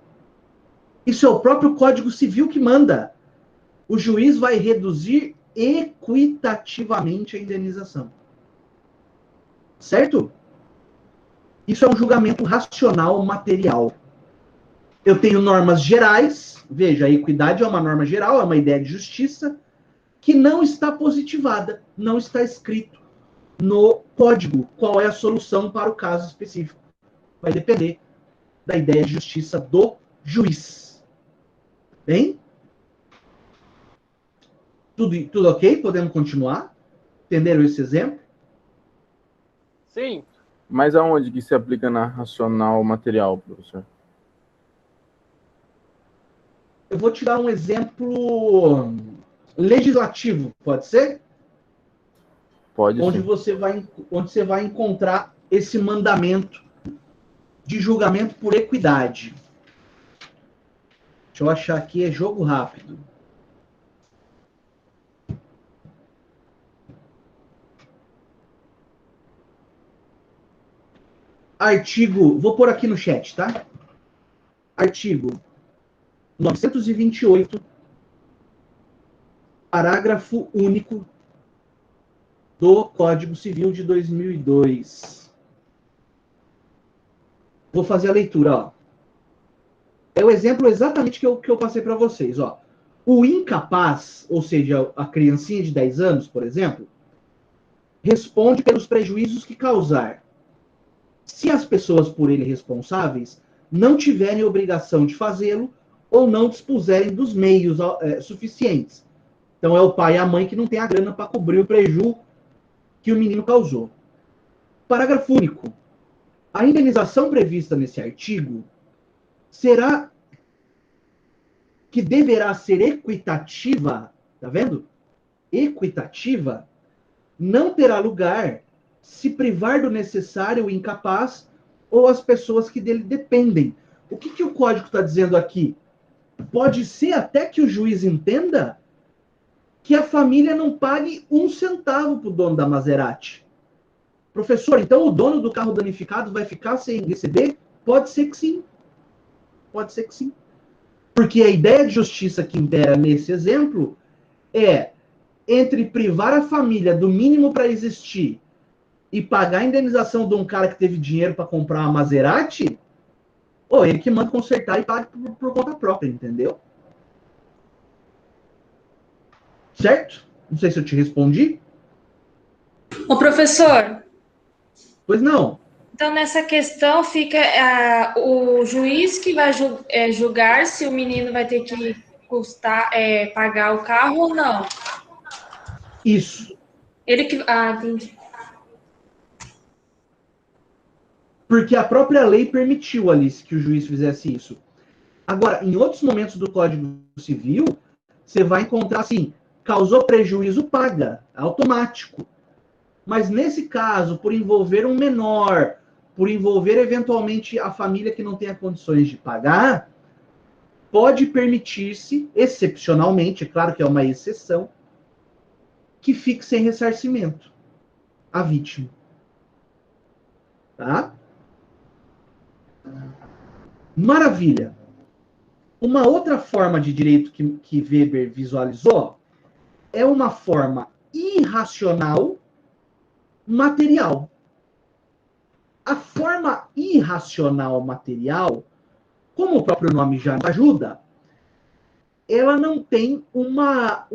Isso é o próprio Código Civil que manda. O juiz vai reduzir equitativamente a indenização. Certo? Isso é um julgamento racional material. Eu tenho normas gerais, veja, a equidade é uma norma geral, é uma ideia de justiça, que não está positivada, não está escrito no código qual é a solução para o caso específico. Vai depender da ideia de justiça do juiz. Bem? Tudo ok? Podemos continuar? Entenderam esse exemplo? Sim. Mas aonde que se aplica na racional material, professor? Eu vou te dar um exemplo legislativo, pode ser? Pode Onde sim. você vai encontrar esse mandamento de julgamento por equidade. Deixa eu achar aqui, é jogo rápido. Artigo, vou pôr aqui no chat, tá? Artigo 928, parágrafo único do Código Civil de 2002. Vou fazer a leitura, ó. É o exemplo exatamente que eu passei para vocês, ó. O incapaz, ou seja, a criancinha de 10 anos, por exemplo, responde pelos prejuízos que causar, se as pessoas por ele responsáveis não tiverem obrigação de fazê-lo ou não dispuserem dos meios suficientes. Então é o pai e a mãe que não tem a grana para cobrir o prejuízo que o menino causou. Parágrafo único. A indenização prevista nesse artigo será que deverá ser equitativa, tá vendo? Equitativa, não terá lugar se privar do necessário o incapaz ou as pessoas que dele dependem. O que o código está dizendo aqui? Pode ser até que o juiz entenda que a família não pague um centavo para o dono da Maserati. Professor, então o dono do carro danificado vai ficar sem receber? Pode ser que sim. Pode ser que sim. Porque a ideia de justiça que impera nesse exemplo é entre privar a família do mínimo para existir e pagar a indenização de um cara que teve dinheiro para comprar uma Maserati, ou ele que manda consertar e paga por conta própria, entendeu? Certo? Não sei se eu te respondi. Ô, professor, Pois não. então nessa questão fica o juiz que vai julgar se o menino vai ter que pagar o carro ou não. Isso. Ele que. Ah, entendi. Porque a própria lei permitiu, Alice, que o juiz fizesse isso. Agora, em outros momentos do Código Civil, você vai encontrar assim, causou prejuízo, paga, automático. Mas nesse caso, por envolver um menor, por envolver eventualmente a família que não tenha condições de pagar, pode permitir-se, excepcionalmente, é claro que é uma exceção, que fique sem ressarcimento a vítima. Tá? Maravilha. Uma outra forma de direito que Weber visualizou é uma forma irracional material. A forma irracional material, como o próprio nome já ajuda, ela não tem uma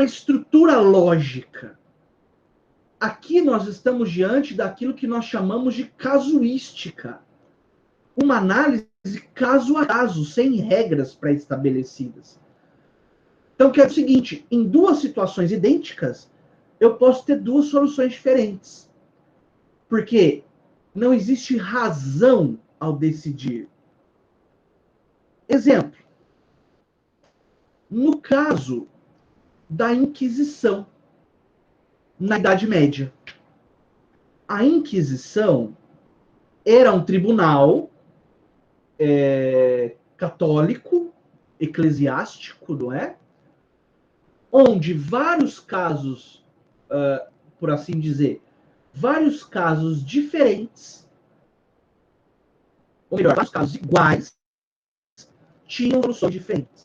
estrutura lógica. Aqui nós estamos diante daquilo que nós chamamos de casuística. Uma análise caso a caso, sem regras pré-estabelecidas. Então, que é o seguinte, em duas situações idênticas, eu posso ter duas soluções diferentes. Porque não existe razão ao decidir. Exemplo. No caso da Inquisição, na Idade Média. A Inquisição era um tribunal católico, eclesiástico, não é? Onde vários casos, por assim dizer, vários casos diferentes, ou melhor, vários casos iguais, tinham soluções diferentes.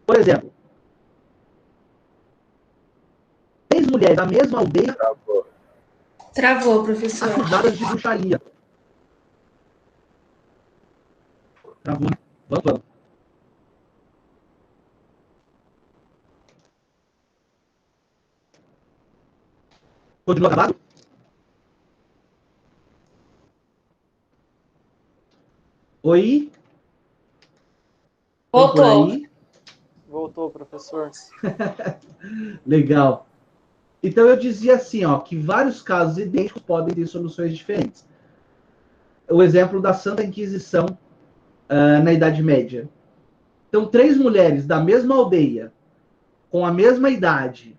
Por exemplo, 3 mulheres da mesma aldeia Travou, professor. acusadas de bruxaria. Travou. Vamos. Continua acabado? Oi? Voltou. Voltou, professor. Legal. Então eu dizia assim, ó, que vários casos idênticos podem ter soluções diferentes. O exemplo da Santa Inquisição na Idade Média. Então, 3 mulheres da mesma aldeia, com a mesma idade,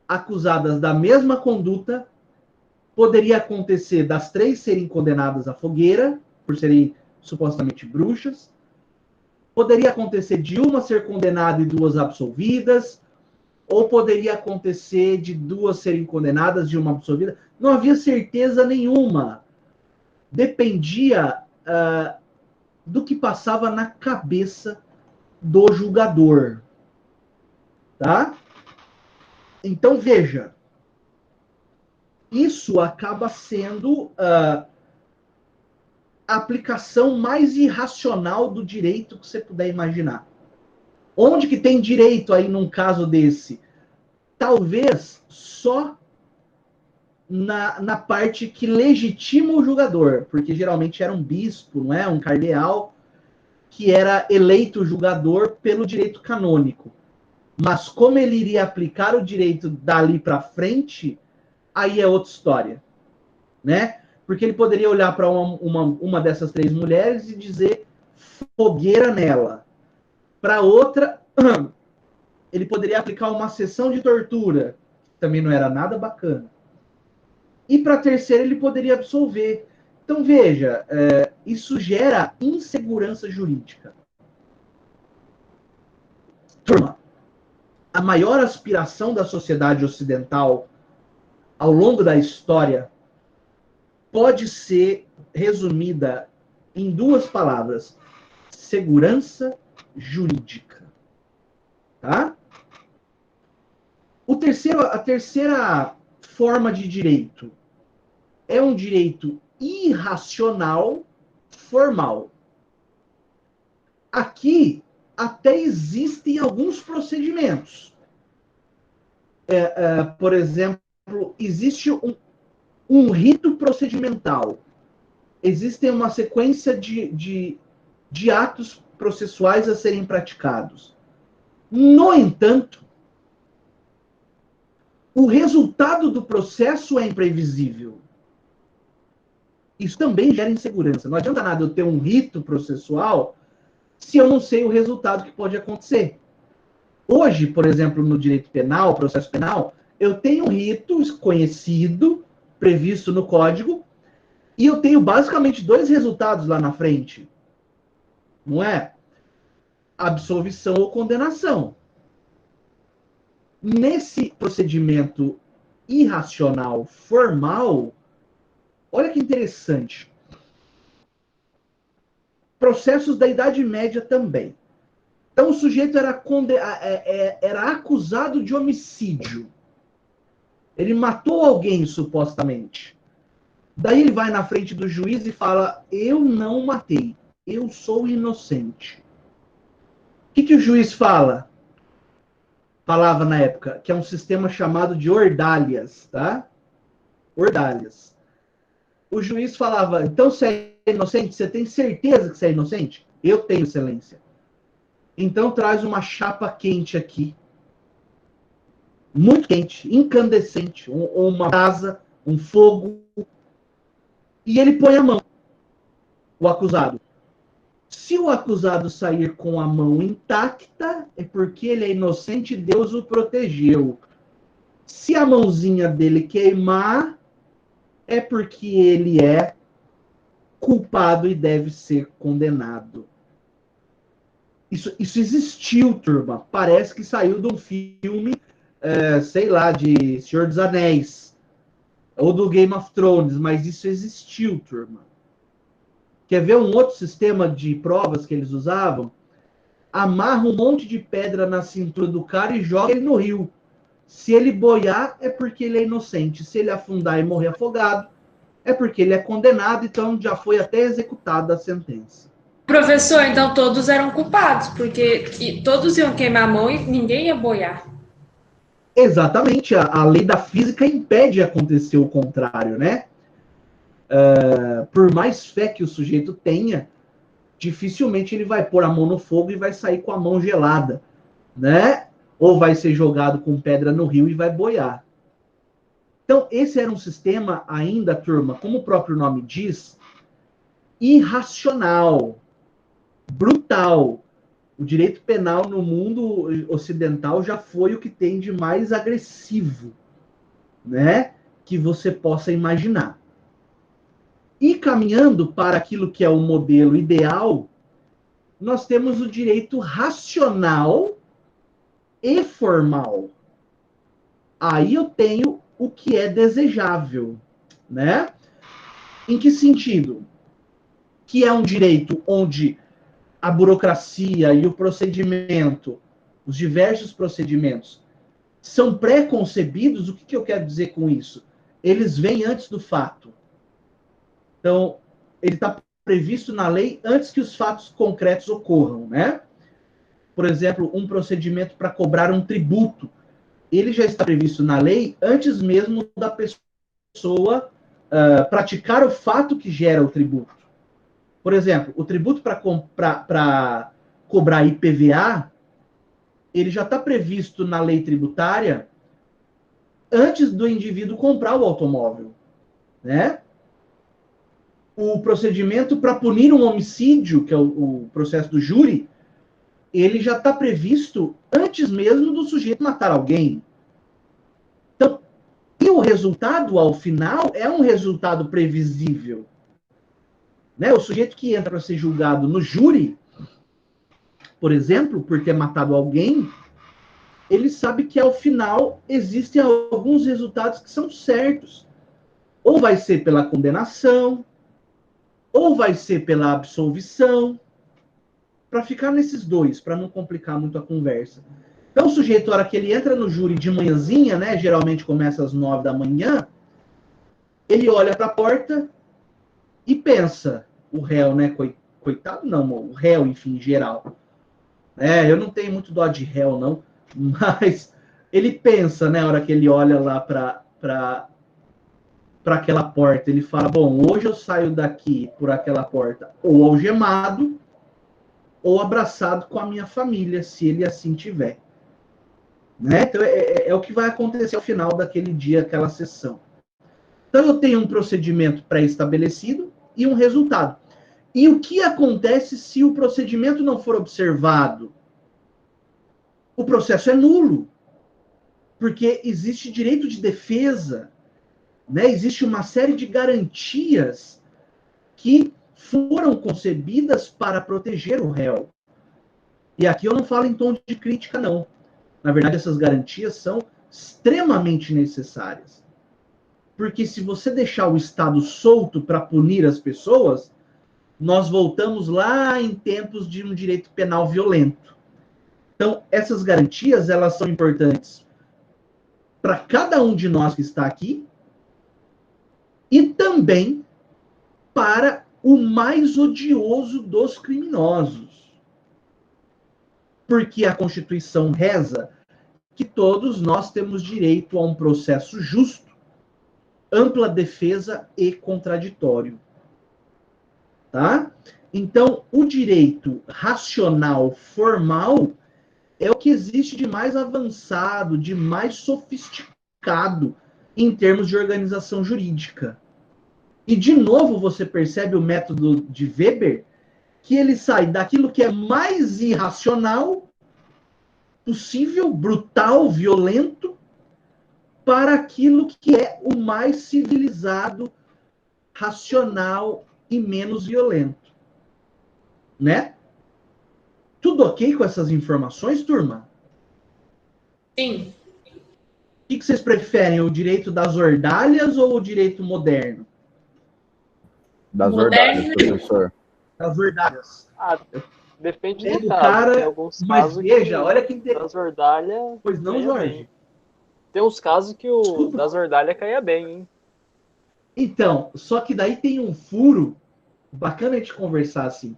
acusadas da mesma conduta, poderia acontecer das 3 serem condenadas à fogueira, por serem supostamente bruxas. Poderia acontecer de uma ser condenada e 2 absolvidas, ou poderia acontecer de 2 serem condenadas e uma absolvida. Não havia certeza nenhuma. Dependia do que passava na cabeça do julgador. Tá? Então, veja. Isso acaba sendo a aplicação mais irracional do direito que você puder imaginar. Onde que tem direito aí num caso desse? Talvez só na parte que legitima o julgador, porque geralmente era um bispo, não é? Um cardeal, que era eleito julgador pelo direito canônico. Mas como ele iria aplicar o direito dali para frente, aí é outra história, né? Porque ele poderia olhar para uma dessas 3 mulheres e dizer fogueira nela. Para outra, ele poderia aplicar uma sessão de tortura, que também não era nada bacana. E para a terceira, ele poderia absolver. Então, veja, isso gera insegurança jurídica. Turma, a maior aspiração da sociedade ocidental ao longo da história pode ser resumida em 2 palavras: segurança jurídica. Tá? A terceira forma de direito é um direito irracional formal. Aqui até existem alguns procedimentos. Por exemplo, existe um rito procedimental. Existem uma sequência de atos processuais a serem praticados. No entanto, o resultado do processo é imprevisível. Isso também gera insegurança. Não adianta nada eu ter um rito processual se eu não sei o resultado que pode acontecer. Hoje, por exemplo, no direito penal, processo penal, eu tenho um rito conhecido, previsto no código, e eu tenho basicamente 2 resultados lá na frente. Não é? Absolvição ou condenação. Nesse procedimento irracional formal, olha que interessante. Processos da Idade Média também. Então, o sujeito era acusado de homicídio. Ele matou alguém, supostamente. Daí ele vai na frente do juiz e fala: eu não matei, eu sou inocente. O que o juiz fala? Falava na época, que é um sistema chamado de ordalhas, tá? Ordalhas. O juiz falava: então você é inocente? Você tem certeza que você é inocente? Eu tenho, excelência. Então traz uma chapa quente aqui. Muito quente, incandescente, uma brasa, um fogo. E ele põe a mão, o acusado. Se o acusado sair com a mão intacta, é porque ele é inocente e Deus o protegeu. Se a mãozinha dele queimar, é porque ele é culpado e deve ser condenado. Isso existiu, turma. Parece que saiu de um filme, sei lá, de Senhor dos Anéis, ou do Game of Thrones, mas isso existiu, turma. Quer ver um outro sistema de provas que eles usavam? Amarra um monte de pedra na cintura do cara e joga ele no rio. Se ele boiar, é porque ele é inocente. Se ele afundar e morrer afogado, é porque ele é condenado, então já foi até executada a sentença. Professor, então todos eram culpados, porque todos iam queimar a mão e ninguém ia boiar. Exatamente, a lei da física impede acontecer o contrário, né? Por mais fé que o sujeito tenha, dificilmente ele vai pôr a mão no fogo e vai sair com a mão gelada. né? Ou vai ser jogado com pedra no rio e vai boiar. Então, esse era um sistema ainda, turma, como o próprio nome diz, irracional, brutal. O direito penal no mundo ocidental já foi o que tem de mais agressivo, né? Que você possa imaginar. E caminhando para aquilo que é o modelo ideal, nós temos o direito racional e formal. Aí eu tenho o que é desejável, né? Em que sentido? Que é um direito onde a burocracia e o procedimento, os diversos procedimentos, são pré-concebidos. O que eu quero dizer com isso? Eles vêm antes do fato. Então, ele está previsto na lei antes que os fatos concretos ocorram, né? Por exemplo, um procedimento para cobrar um tributo, ele já está previsto na lei antes mesmo da pessoa praticar o fato que gera o tributo. Por exemplo, o tributo para cobrar IPVA, ele já está previsto na lei tributária antes do indivíduo comprar o automóvel, né? O procedimento para punir um homicídio, que é o processo do júri, ele já está previsto antes mesmo do sujeito matar alguém. Então, e o resultado, ao final, é um resultado previsível. Né? O sujeito que entra para ser julgado no júri, por exemplo, por ter matado alguém, ele sabe que, ao final, existem alguns resultados que são certos. Ou vai ser pela condenação, ou vai ser pela absolvição, para ficar nesses dois, para não complicar muito a conversa. Então, o sujeito, na hora que ele entra no júri de manhãzinha, né, geralmente começa às 9 da manhã, ele olha para a porta e pensa, o réu, né, coitado não, o réu, enfim, em geral. Eu não tenho muito dó de réu, não, mas ele pensa, né, na hora que ele olha lá para aquela porta, ele fala, bom, hoje eu saio daqui por aquela porta ou algemado ou abraçado com a minha família, se ele assim tiver. Né? Então, é o que vai acontecer ao final daquele dia, aquela sessão. Então, eu tenho um procedimento pré-estabelecido e um resultado. E o que acontece se o procedimento não for observado? O processo é nulo, porque existe direito de defesa, né? Existe uma série de garantias que foram concebidas para proteger o réu. E aqui eu não falo em tom de crítica, não. Na verdade, essas garantias são extremamente necessárias. Porque se você deixar o Estado solto para punir as pessoas, nós voltamos lá em tempos de um direito penal violento. Então, essas garantias, elas são importantes para cada um de nós que está aqui e também para o mais odioso dos criminosos. Porque a Constituição reza que todos nós temos direito a um processo justo, ampla defesa e contraditório. Tá? Então, o direito racional formal é o que existe de mais avançado, de mais sofisticado em termos de organização jurídica. E, de novo, você percebe o método de Weber, que ele sai daquilo que é mais irracional possível, brutal, violento, para aquilo que é o mais civilizado, racional e menos violento. Né? Tudo ok com essas informações, turma? Sim. O que vocês preferem, o direito das ordalhas ou o direito moderno? Das Moderno. ordalhas, professor. Das ordalhas. Depende Do do caso. cara, tem alguns mas casos veja, que olha que interessante. das ordalhas... Pois não, caia Jorge? bem. Tem uns casos que o Desculpa. das ordalhas caia bem, hein? Então, só que daí tem um furo, bacana a gente conversar assim.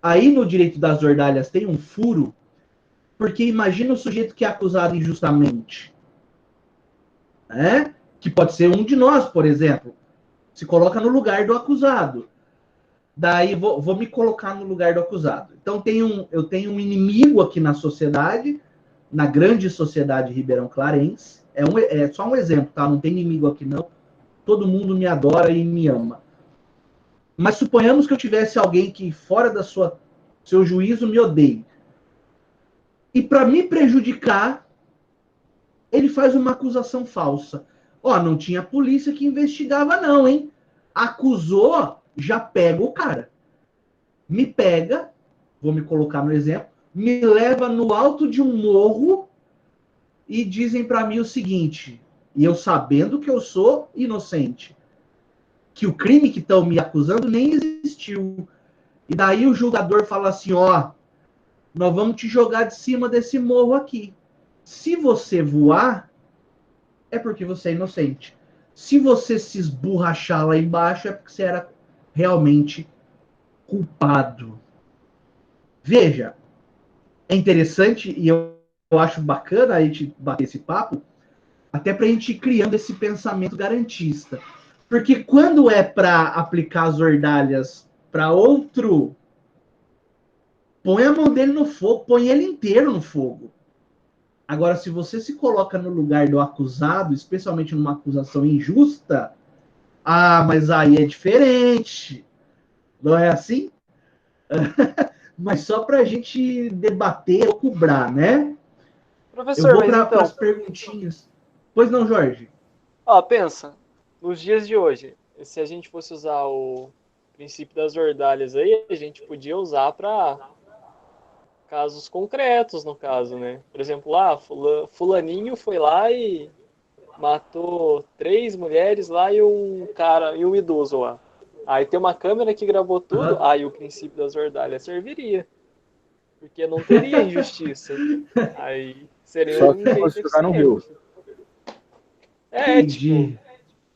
Aí no direito das ordalhas tem um furo, porque imagina o sujeito que é acusado injustamente. Né? Que pode ser um de nós, por exemplo. Se coloca no lugar do acusado. Daí vou me colocar no lugar do acusado. Então eu tenho um inimigo aqui na sociedade, na grande sociedade Ribeirão Clarense. É só um exemplo, tá? Não tem inimigo aqui, não. Todo mundo me adora e me ama. Mas suponhamos que eu tivesse alguém que, fora da seu juízo, me odeie. E para me prejudicar, ele faz uma acusação falsa. Ó, não tinha polícia que investigava, não, hein? Acusou, já pega o cara. Me pega, vou me colocar no exemplo, me leva no alto de um morro e dizem para mim o seguinte, e eu sabendo que eu sou inocente, que o crime que estão me acusando nem existiu. E daí o julgador fala assim, ó, nós vamos te jogar de cima desse morro aqui. Se você voar, é porque você é inocente. Se você se esborrachar lá embaixo, é porque você era realmente culpado. Veja, é interessante e eu acho bacana a gente bater esse papo, até para a gente ir criando esse pensamento garantista. Porque quando é para aplicar as ordalhas para outro, põe a mão dele no fogo, põe ele inteiro no fogo. Agora, se você se coloca no lugar do acusado, especialmente numa acusação injusta, mas aí é diferente. Não é assim? Mas só para a gente debater ou cobrar, né? Professor, eu vou para então, as perguntinhas. Pois não, Jorge? Pensa, nos dias de hoje, se a gente fosse usar o princípio das ordalhas aí, a gente podia usar para casos concretos, no caso, né? Por exemplo, fulaninho foi lá e matou 3 mulheres lá e um cara e um idoso lá. Aí tem uma câmera que gravou tudo, aí o princípio das ordalhas serviria. Porque não teria injustiça. Aí seria só se fosse jogar no rio. Tipo,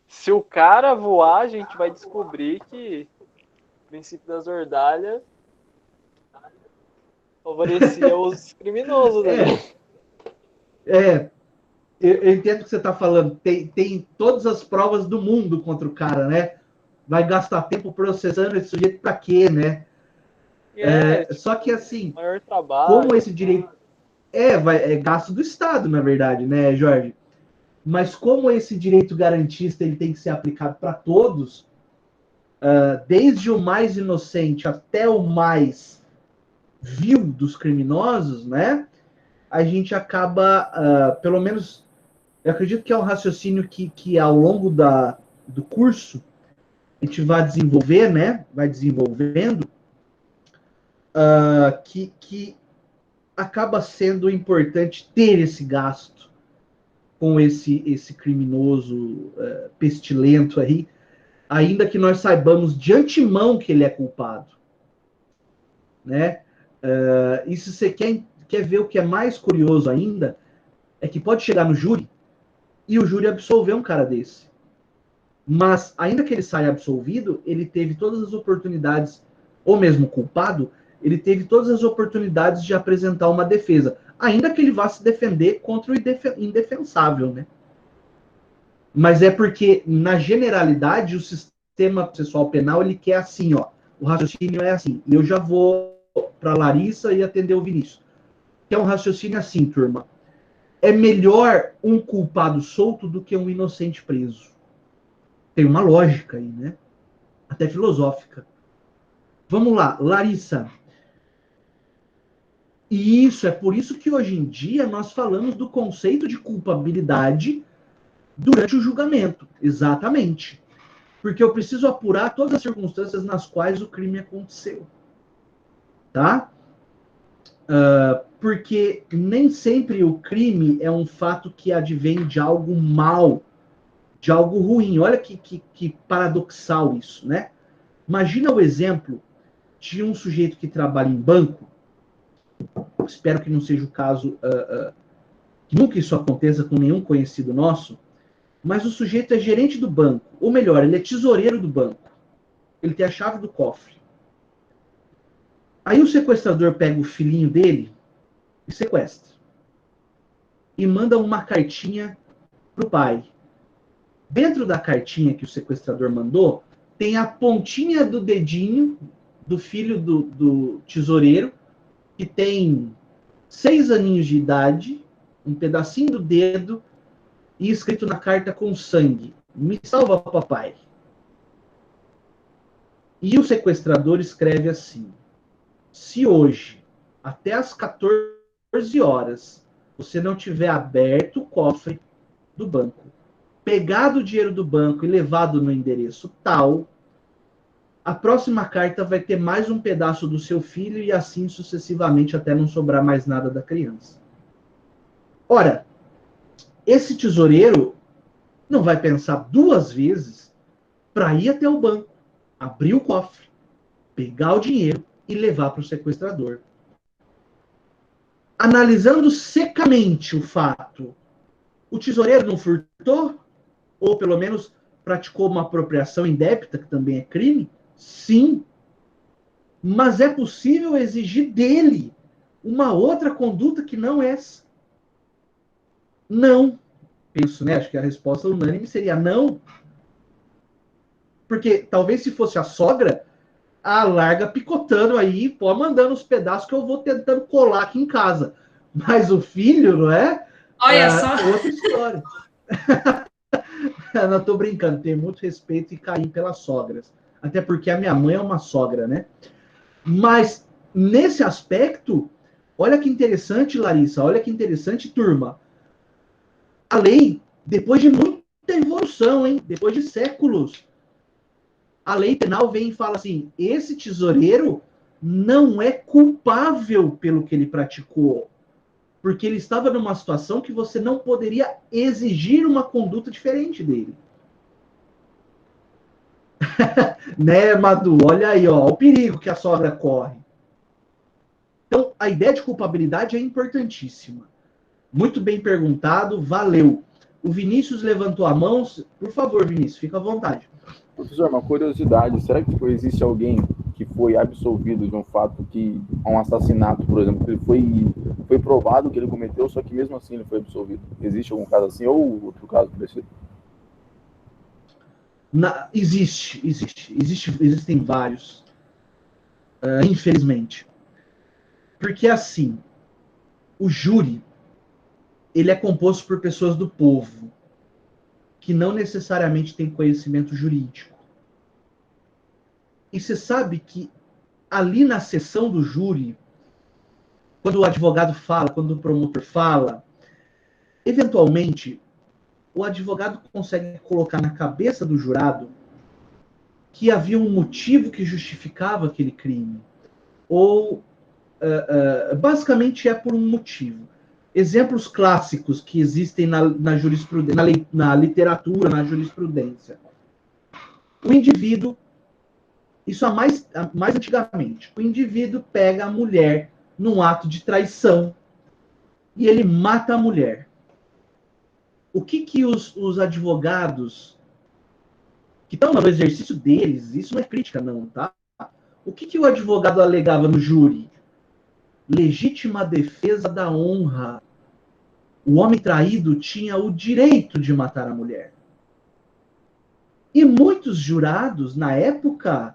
se o cara voar, a gente vai descobrir que o princípio das ordalhas favorecia os criminosos, né? Eu entendo o que você está falando. Tem todas as provas do mundo contra o cara, né? Vai gastar tempo processando esse sujeito para quê, né? Só que assim, maior trabalho. Como esse direito é gasto do Estado, na verdade, né, Jorge? Mas como esse direito garantista ele tem que ser aplicado para todos, desde o mais inocente até o mais vil dos criminosos, né? A gente acaba, pelo menos, eu acredito que é um raciocínio que ao longo do curso a gente vai desenvolver, né? Vai desenvolvendo, que acaba sendo importante ter esse gasto com esse criminoso pestilento aí, ainda que nós saibamos de antemão que ele é culpado, né? E se você quer ver o que é mais curioso ainda, é que pode chegar no júri e o júri absolver um cara desse. Mas, ainda que ele saia absolvido, ele teve todas as oportunidades, ou mesmo culpado, ele teve todas as oportunidades de apresentar uma defesa, ainda que ele vá se defender contra o indefensável, né? Mas é porque, na generalidade, o sistema processual penal, ele quer assim, ó, o raciocínio é assim, e eu já vou para a Larissa e atender o Vinícius. Que é um raciocínio assim, turma. É melhor um culpado solto do que um inocente preso. Tem uma lógica aí, né? Até filosófica. Vamos lá, Larissa. E é por isso que hoje em dia nós falamos do conceito de culpabilidade durante o julgamento. Exatamente. Porque eu preciso apurar todas as circunstâncias nas quais o crime aconteceu. Tá? Porque nem sempre o crime é um fato que advém de algo mal, de algo ruim. Olha que paradoxal isso, né? Imagina o exemplo de um sujeito que trabalha em banco. Espero que não seja o caso, que nunca isso aconteça com nenhum conhecido nosso, mas o sujeito é gerente do banco, ou melhor, ele é tesoureiro do banco. Ele tem a chave do cofre. Aí o sequestrador pega o filhinho dele e sequestra. E manda uma cartinha pro pai. Dentro da cartinha que o sequestrador mandou, tem a pontinha do dedinho do filho do tesoureiro, que tem 6 aninhos de idade, um pedacinho do dedo e escrito na carta com sangue: me salva, papai. E o sequestrador escreve assim: se hoje, até as 14 horas, você não tiver aberto o cofre do banco, pegado o dinheiro do banco e levado no endereço tal, a próxima carta vai ter mais um pedaço do seu filho e assim sucessivamente até não sobrar mais nada da criança. Ora, esse tesoureiro não vai pensar duas vezes para ir até o banco, abrir o cofre, pegar o dinheiro e levar para o sequestrador. Analisando secamente o fato, o tesoureiro não furtou? Ou pelo menos praticou uma apropriação indébita, que também é crime? Sim. Mas é possível exigir dele uma outra conduta que não essa? Não. Penso, né? Acho que a resposta unânime seria não. Porque talvez se fosse a sogra, larga picotando aí, pô, mandando os pedaços que eu vou tentando colar aqui em casa. Mas o filho, não é? Olha só. É outra história. Não, tô brincando, tenho muito respeito e carinho pelas sogras. Até porque a minha mãe é uma sogra, né? Mas, nesse aspecto, olha que interessante, Larissa, olha que interessante, turma. A lei, depois de muita evolução, hein? Depois de séculos, a lei penal vem e fala assim: esse tesoureiro não é culpável pelo que ele praticou, porque ele estava numa situação que você não poderia exigir uma conduta diferente dele. Né, Madu? Olha aí, ó, o perigo que a sogra corre. Então, a ideia de culpabilidade é importantíssima. Muito bem perguntado, valeu. O Vinícius levantou a mão. Por favor, Vinícius, fica à vontade. Professor, uma curiosidade, será que existe alguém que foi absolvido de um fato que, um assassinato, por exemplo, que ele foi provado que ele cometeu, só que mesmo assim ele foi absolvido? Existe algum caso assim ou outro caso parecido? Existem vários, infelizmente. Porque assim, o júri, ele é composto por pessoas do povo, que não necessariamente têm conhecimento jurídico. E você sabe que ali na sessão do júri, quando o advogado fala, quando o promotor fala, eventualmente, o advogado consegue colocar na cabeça do jurado que havia um motivo que justificava aquele crime. Ou, basicamente, é por um motivo. Exemplos clássicos que existem na jurisprudência, na literatura, na jurisprudência. O indivíduo, isso mais antigamente, o indivíduo pega a mulher num ato de traição e ele mata a mulher. O que os advogados que estão no exercício deles, isso não é crítica não, tá? O que o advogado alegava no júri? Legítima defesa da honra. O homem traído tinha o direito de matar a mulher. E muitos jurados, na época,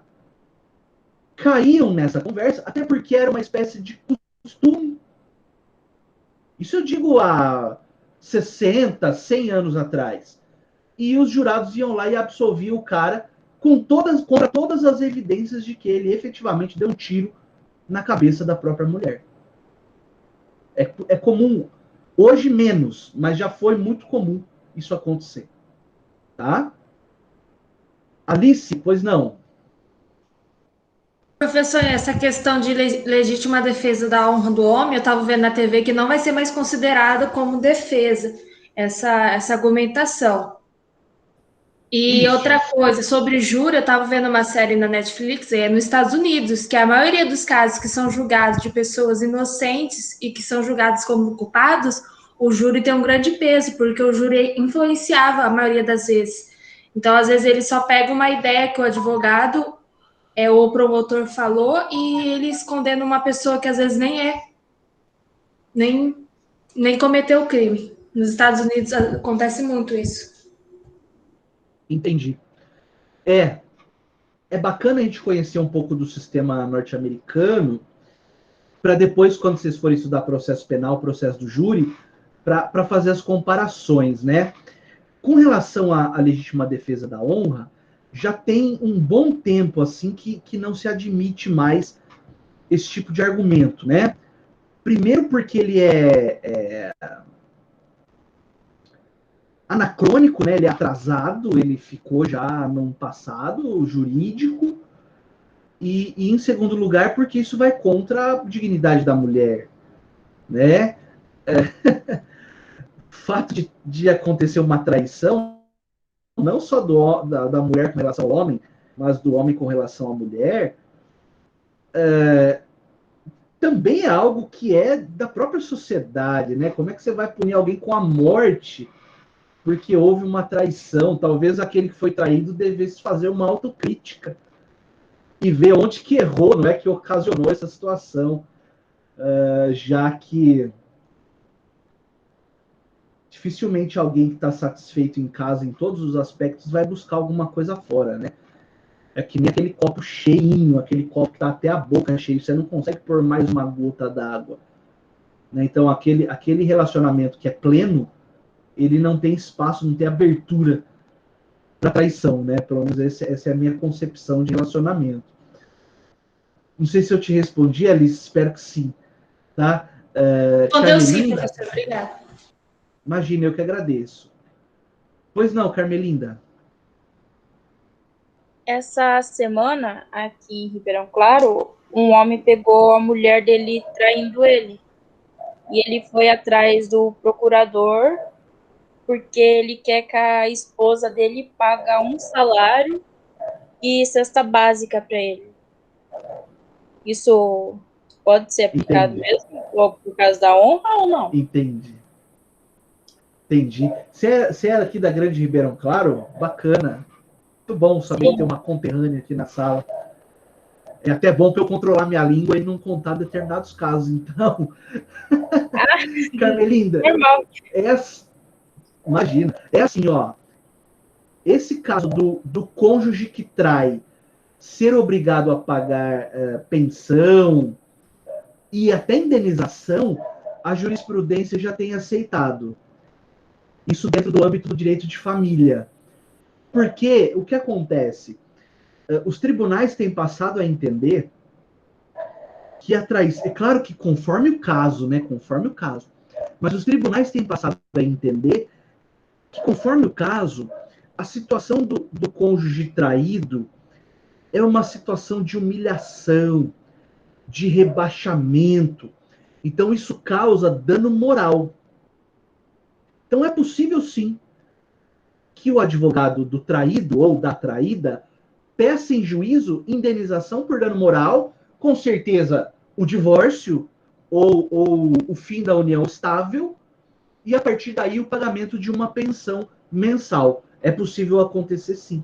caíam nessa conversa, até porque era uma espécie de costume. Isso eu digo há 60, 100 anos atrás. E os jurados iam lá e absolviam o cara contra todas as evidências de que ele efetivamente deu um tiro na cabeça da própria mulher. É comum, hoje menos, mas já foi muito comum isso acontecer. Tá? Alice, pois não. Professor, essa questão de legítima defesa da honra do homem, eu estava vendo na TV que não vai ser mais considerada como defesa essa argumentação. E Isso. outra coisa, sobre júri, eu estava vendo uma série na Netflix, nos Estados Unidos, que a maioria dos casos que são julgados de pessoas inocentes e que são julgados como culpados, o júri tem um grande peso, porque o júri influenciava a maioria das vezes. Então, às vezes, ele só pega uma ideia que o advogado o promotor falou e eles condenam uma pessoa que às vezes nem cometeu o crime. Nos Estados Unidos acontece muito isso. Entendi. É bacana a gente conhecer um pouco do sistema norte-americano, para depois, quando vocês forem estudar processo penal, processo do júri, para fazer as comparações, né? Com relação à legítima defesa da honra, já tem um bom tempo assim que não se admite mais esse tipo de argumento, né? Primeiro porque ele é anacrônico, né? Ele é atrasado, ele ficou já num passado jurídico, e em segundo lugar porque isso vai contra a dignidade da mulher, né? O fato de acontecer uma traição, não só da mulher com relação ao homem, mas do homem com relação à mulher, também é algo que é da própria sociedade, né? Como é que você vai punir alguém com a morte porque houve uma traição? Talvez aquele que foi traído devesse fazer uma autocrítica e ver onde que errou, não é, que ocasionou essa situação, já que dificilmente alguém que está satisfeito em casa em todos os aspectos vai buscar alguma coisa fora, né? É que nem aquele copo cheinho, aquele copo que está até a boca cheio, você não consegue pôr mais uma gota d'água, né? Então aquele relacionamento que é pleno, ele não tem espaço, não tem abertura para traição, né? Pelo menos essa é a minha concepção de relacionamento. Não sei se eu te respondi, Alice, espero que sim, tá? Respondeu sim, professor, obrigada. Imagina, eu que agradeço. Pois não, Carmelinda. Essa semana, aqui em Ribeirão Claro, um homem pegou a mulher dele traindo ele. E ele foi atrás do procurador porque ele quer que a esposa dele pague um salário e cesta básica para ele. Isso pode ser aplicado mesmo por causa da honra ou não? Entendi. Você é aqui da Grande Ribeirão Claro? Bacana. Muito bom saber que tem uma conterrânea aqui na sala. É até bom para eu controlar minha língua e não contar determinados casos. Então, Carmelinda, imagina, é assim, ó. Esse caso do cônjuge que trai ser obrigado a pagar pensão e até indenização, a jurisprudência já tem aceitado. Isso dentro do âmbito do direito de família. Porque o que acontece? Os tribunais têm passado a entender que a traição... É claro que conforme o caso, né? Conforme o caso. Mas os tribunais têm passado a entender que, conforme o caso, a situação do cônjuge traído é uma situação de humilhação, de rebaixamento. Então, isso causa dano moral. Então, é possível, sim, que o advogado do traído ou da traída peça em juízo indenização por dano moral, com certeza o divórcio ou o fim da união estável, e a partir daí o pagamento de uma pensão mensal. É possível acontecer, sim.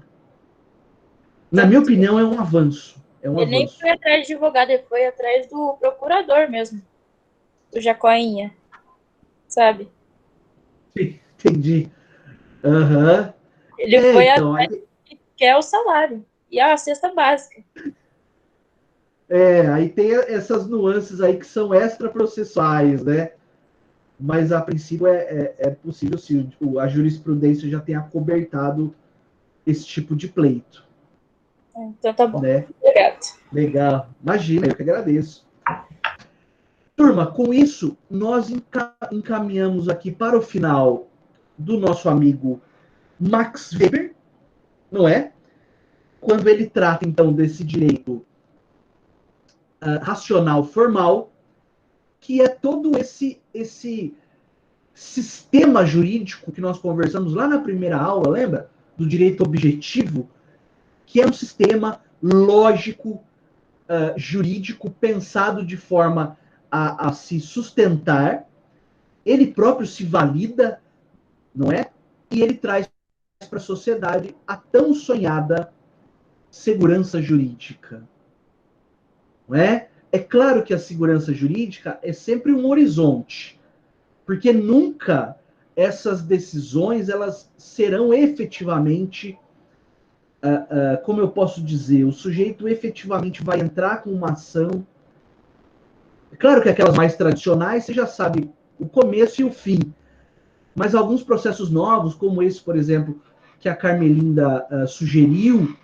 Na minha opinião, é um avanço. Ele nem foi atrás de advogado, ele foi atrás do procurador mesmo, do Jacoinha, sabe? Entendi. Uhum. Ele foi atrás que quer o salário e a cesta básica. Aí tem essas nuances aí que são extraprocessuais, né? Mas a princípio é possível, sim, a jurisprudência já tem acobertado esse tipo de pleito. Então tá bom. Né? Obrigado. Legal. Imagina, eu que agradeço. Turma, com isso, nós encaminhamos aqui para o final do nosso amigo Max Weber, não é? Quando ele trata, então, desse direito racional formal, que é todo esse sistema jurídico que nós conversamos lá na primeira aula, lembra? Do direito objetivo, que é um sistema lógico, jurídico, pensado de forma a se sustentar, ele próprio se valida, não é? E ele traz para a sociedade a tão sonhada segurança jurídica. Não é? É claro que a segurança jurídica é sempre um horizonte, porque nunca essas decisões elas serão efetivamente, como eu posso dizer, o sujeito efetivamente vai entrar com uma ação. É claro que aquelas mais tradicionais, você já sabe o começo e o fim, Mas alguns processos novos, como esse, por exemplo, que a Carmelinda sugeriu,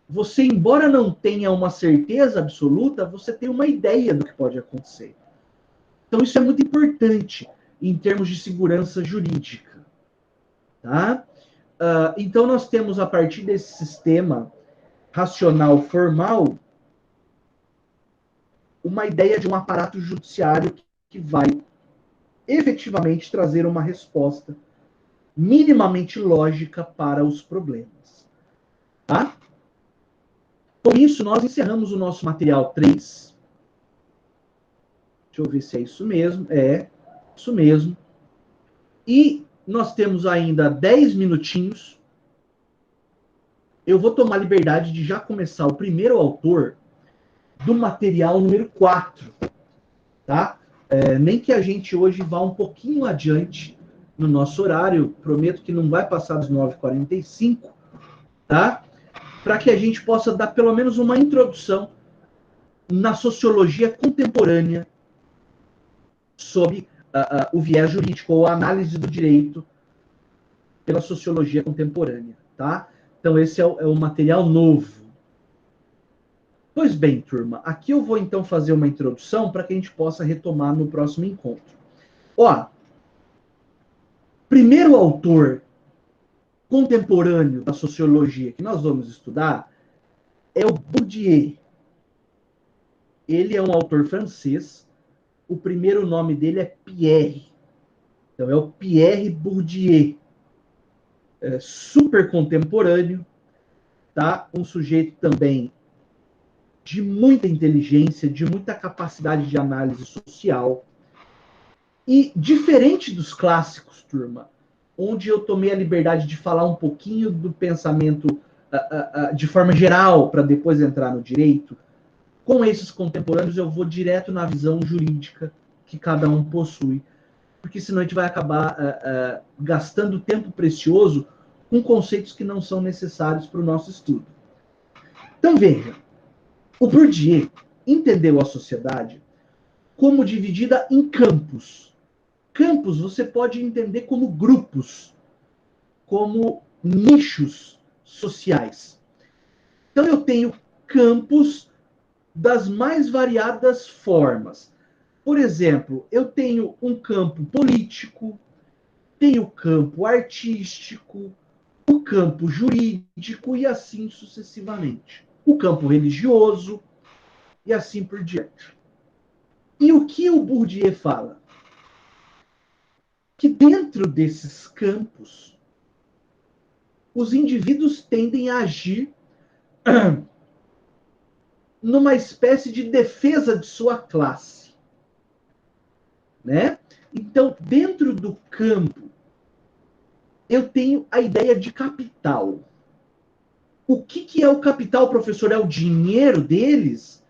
você, embora não tenha uma certeza absoluta, você tem uma ideia do que pode acontecer. Então, isso é muito importante em termos de segurança jurídica. Tá? Então, nós temos, a partir desse sistema racional formal, uma ideia de um aparato judiciário que vai efetivamente trazer uma resposta minimamente lógica para os problemas. Tá? Com isso, nós encerramos o nosso material 3. Deixa eu ver se é isso mesmo. É, isso mesmo. E nós temos ainda 10 minutinhos. Eu vou tomar a liberdade de já começar o primeiro autor do material número 4. Tá? Nem que a gente hoje vá um pouquinho adiante no nosso horário. Prometo que não vai passar das 9h45. Tá? Para que a gente possa dar pelo menos uma introdução na sociologia contemporânea sob o viés jurídico ou a análise do direito pela sociologia contemporânea, tá? Então esse é o material novo. Pois bem, turma, aqui eu vou então fazer uma introdução para que a gente possa retomar no próximo encontro. Ó, primeiro autor contemporâneo da sociologia que nós vamos estudar é o Bourdieu. Ele é um autor francês. O primeiro nome dele é Pierre. Então é o Pierre Bourdieu. Super contemporâneo, tá? Um sujeito também de muita inteligência, de muita capacidade de análise social. E diferente dos clássicos, turma, onde eu tomei a liberdade de falar um pouquinho do pensamento de forma geral, para depois entrar no direito, com esses contemporâneos eu vou direto na visão jurídica que cada um possui, porque senão a gente vai acabar gastando tempo precioso com conceitos que não são necessários para o nosso estudo. Então, veja, o Bourdieu entendeu a sociedade como dividida em campos. Campos você pode entender como grupos, como nichos sociais. Então, eu tenho campos das mais variadas formas. Por exemplo, eu tenho um campo político, tenho o campo artístico, o campo jurídico e assim sucessivamente. O campo religioso e assim por diante. E o que o Bourdieu fala? Que dentro desses campos, os indivíduos tendem a agir numa espécie de defesa de sua classe. Né? Então, dentro do campo, eu tenho a ideia de capital. O que é o capital, professor? É o dinheiro deles?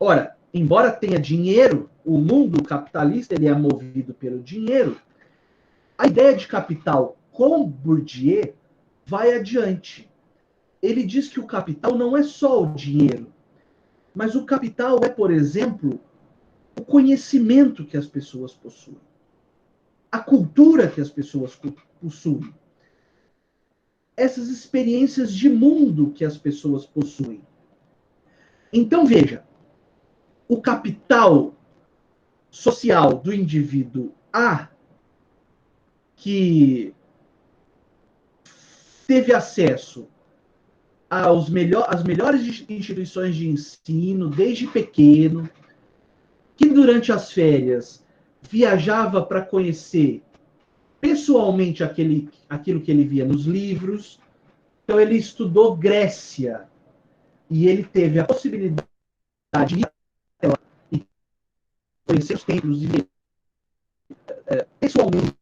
Ora, embora tenha dinheiro, o mundo capitalista ele é movido pelo dinheiro. A ideia de capital com Bourdieu vai adiante. Ele diz que o capital não é só o dinheiro, mas o capital é, por exemplo, o conhecimento que as pessoas possuem, a cultura que as pessoas possuem, essas experiências de mundo que as pessoas possuem. Então, veja, o capital social do indivíduo A, que teve acesso às melhores instituições de ensino desde pequeno, que durante as férias viajava para conhecer pessoalmente aquilo que ele via nos livros. Então, ele estudou Grécia e ele teve a possibilidade de ir e conhecer os templos e pessoalmente.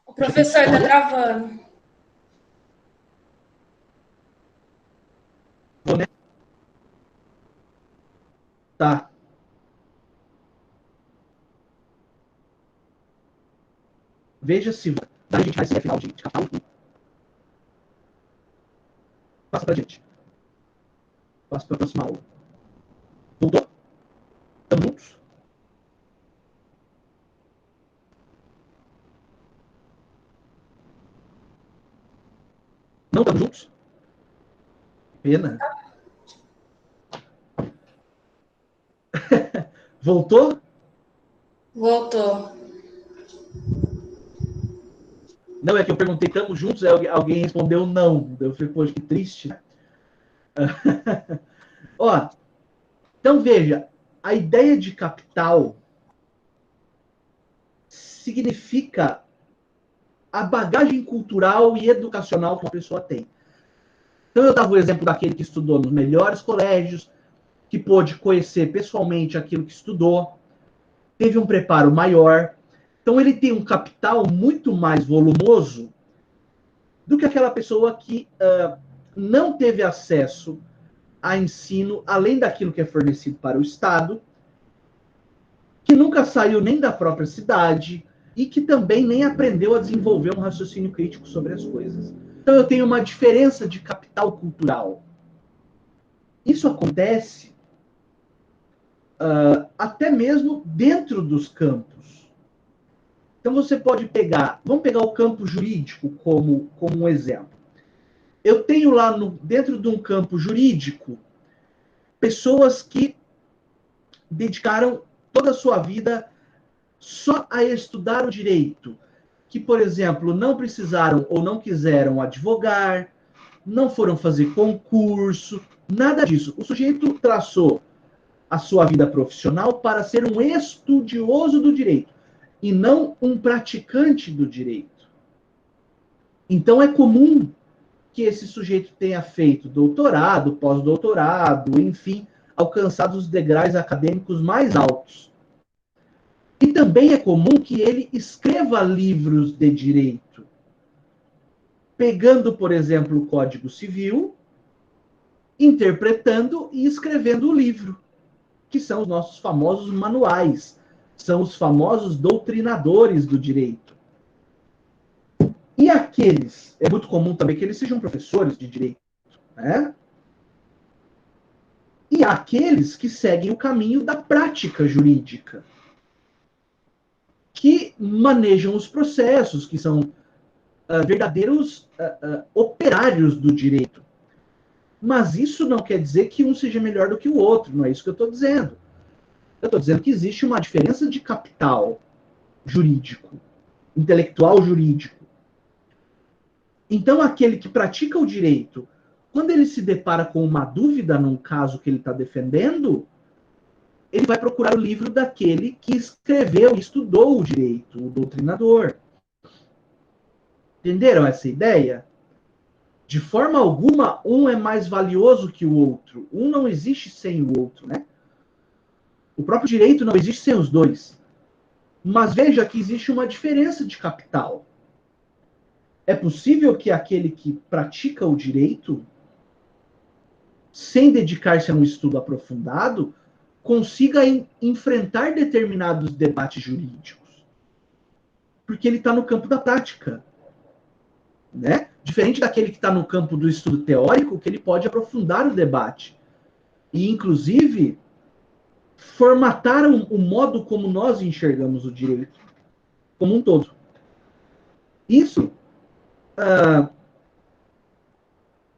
O professor está travando. Tá. Veja se a gente vai ser final de capital. Passa para a gente. Passa para a próxima aula. Voltou? Estamos juntos? Não estamos juntos? Pena. Voltou? Voltou. Não, é que eu perguntei, estamos juntos? Aí alguém respondeu não. Eu falei, poxa, que triste. Ó, então veja, a ideia de capital significa a bagagem cultural e educacional que uma pessoa tem. Então eu dava o exemplo daquele que estudou nos melhores colégios, que pôde conhecer pessoalmente aquilo que estudou, teve um preparo maior. Então ele tem um capital muito mais volumoso do que aquela pessoa que não teve acesso a ensino além daquilo que é fornecido para o Estado, que nunca saiu nem da própria cidade e que também nem aprendeu a desenvolver um raciocínio crítico sobre as coisas. Então eu tenho uma diferença de capital cultural. Isso acontece até mesmo dentro dos campos. Então você pode pegar, vamos pegar o campo jurídico como um exemplo. Eu tenho lá dentro de um campo jurídico pessoas que dedicaram toda a sua vida só a estudar o direito, que, por exemplo, não precisaram ou não quiseram advogar, não foram fazer concurso, nada disso. O sujeito traçou a sua vida profissional para ser um estudioso do direito e não um praticante do direito. Então é comum que esse sujeito tenha feito doutorado, pós-doutorado, enfim, alcançado os degraus acadêmicos mais altos. E também é comum que ele escreva livros de direito, pegando, por exemplo, o Código Civil, interpretando e escrevendo o livro, que são os nossos famosos manuais, são os famosos doutrinadores do direito. E aqueles, é muito comum também que eles sejam professores de direito, né? E há aqueles que seguem o caminho da prática jurídica, que manejam os processos, que são verdadeiros operários do direito. Mas isso não quer dizer que um seja melhor do que o outro, não é isso que eu estou dizendo. Eu estou dizendo que existe uma diferença de capital jurídico, intelectual jurídico. Então, aquele que pratica o direito, quando ele se depara com uma dúvida num caso que ele está defendendo, ele vai procurar o livro daquele que escreveu e estudou o direito, o doutrinador. Entenderam essa ideia? De forma alguma, um é mais valioso que o outro. Um não existe sem o outro, né? O próprio direito não existe sem os dois. Mas veja que existe uma diferença de capital. É possível que aquele que pratica o direito, sem dedicar-se a um estudo aprofundado, consiga enfrentar determinados debates jurídicos. Porque ele está no campo da prática. Né? Diferente daquele que está no campo do estudo teórico, que ele pode aprofundar o debate. E, inclusive, formatar o modo como nós enxergamos o direito como um todo. Isso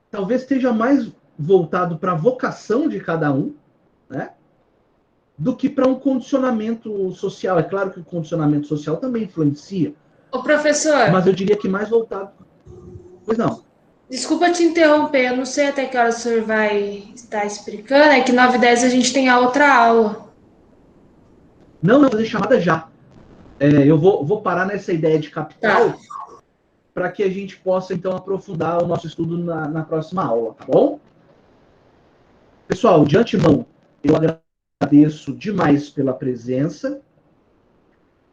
talvez esteja mais voltado para a vocação de cada um, né? Do que para um condicionamento social. É claro que o condicionamento social também influencia. Ô, professor. Mas eu diria que mais voltado. Pois não. Desculpa te interromper, eu não sei até que hora o senhor vai estar explicando, é que 9h10 a gente tem a outra aula. Não, vou fazer chamada já. Eu vou parar nessa ideia de capital para que a gente possa, então, aprofundar o nosso estudo na próxima aula, tá bom? Pessoal, de antemão, eu agradeço demais pela presença,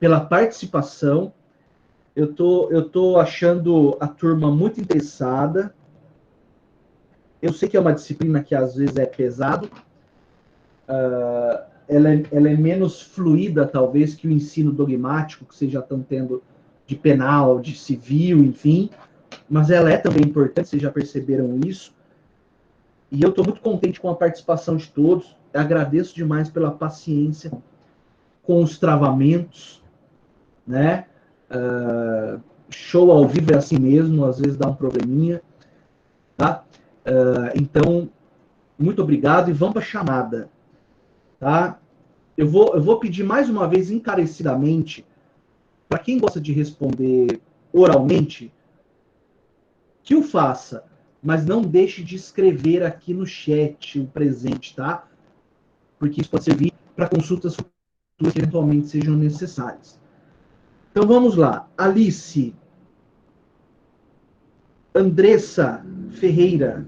pela participação. Eu tô achando a turma muito interessada. Eu sei que é uma disciplina que às vezes é pesado. Ela é menos fluida, talvez, que o ensino dogmático que vocês já estão tendo de penal, de civil, enfim. Mas ela é também importante, vocês já perceberam isso. E eu estou muito contente com a participação de todos. Eu agradeço demais pela paciência com os travamentos, né? Show ao vivo é assim mesmo, às vezes dá um probleminha. tá? Então, muito obrigado e vamos para a chamada, tá? Eu vou pedir mais uma vez encarecidamente, para quem gosta de responder oralmente, que o faça, mas não deixe de escrever aqui no chat o presente, tá? Porque isso pode servir para consultas futuras que eventualmente sejam necessárias. Então vamos lá. Alice, Andressa Ferreira,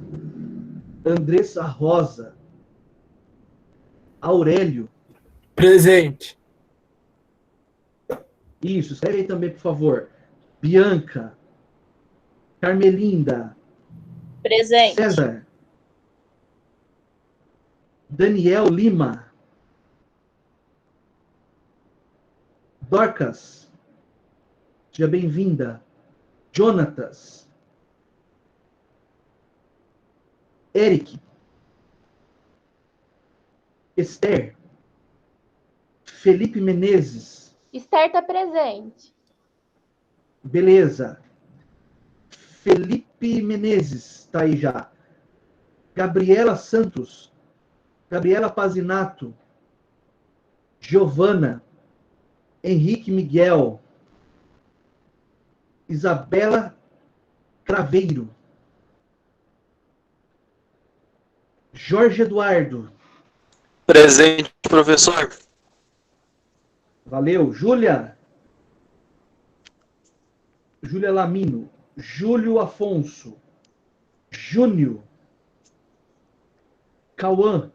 Andressa Rosa, Aurélio. Presente. Isso, escreve aí também, por favor. Bianca, Carmelinda, Presente. César, Daniel Lima, Dorcas, seja bem-vinda. Jonatas, Eric, Esther, Felipe Menezes, Esther tá presente. beleza. Felipe Menezes, tá aí já. Gabriela Santos, Gabriela Pazinato, Giovana, Henrique Miguel, Isabela Craveiro, Jorge Eduardo. Presente, professor. Valeu. Júlia Lamino, Júlio Afonso, Júnior, Cauã,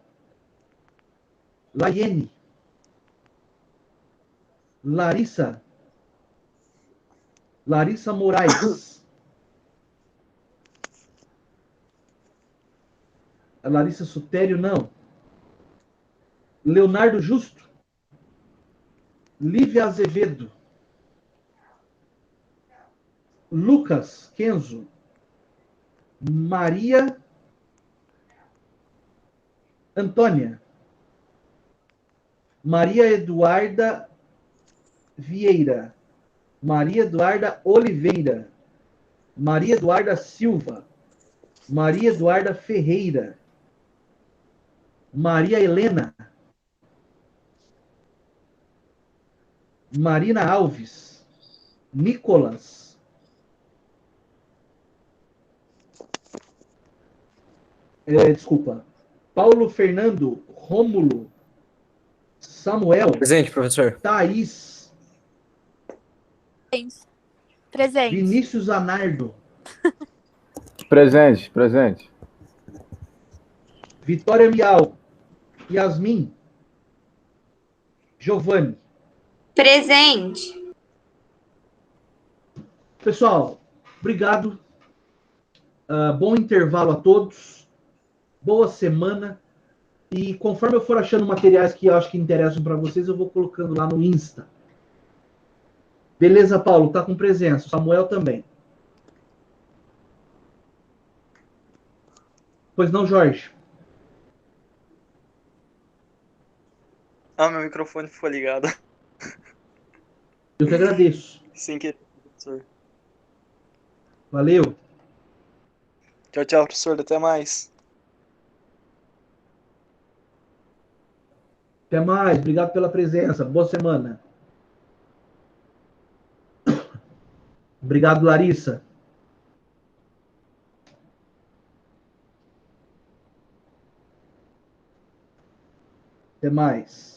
Laiene, Larissa Moraes, a Larissa Sutério, não. Leonardo Justo, Lívia Azevedo, Lucas Kenzo, Maria Antônia, Maria Eduarda Vieira, Maria Eduarda Oliveira, Maria Eduarda Silva, Maria Eduarda Ferreira, Maria Helena, Marina Alves, Nicolas, desculpa, Paulo Fernando, Rômulo, Samuel, Presente, professor. Thaís, Presente. Vinícius Anardo, Presente, presente. Vitória Mial, Yasmin, Giovanni. Presente. Pessoal, obrigado. Bom intervalo a todos. Boa semana. E conforme eu for achando materiais que eu acho que interessam para vocês, eu vou colocando lá no Insta. Beleza, Paulo? Tá com presença. Samuel também. Pois não, Jorge? Ah, meu microfone ficou ligado. Eu que agradeço. Sem querer, professor. Valeu. Tchau, tchau, professor. Até mais. Até mais. Obrigado pela presença. Boa semana. Obrigado, Larissa. Até mais.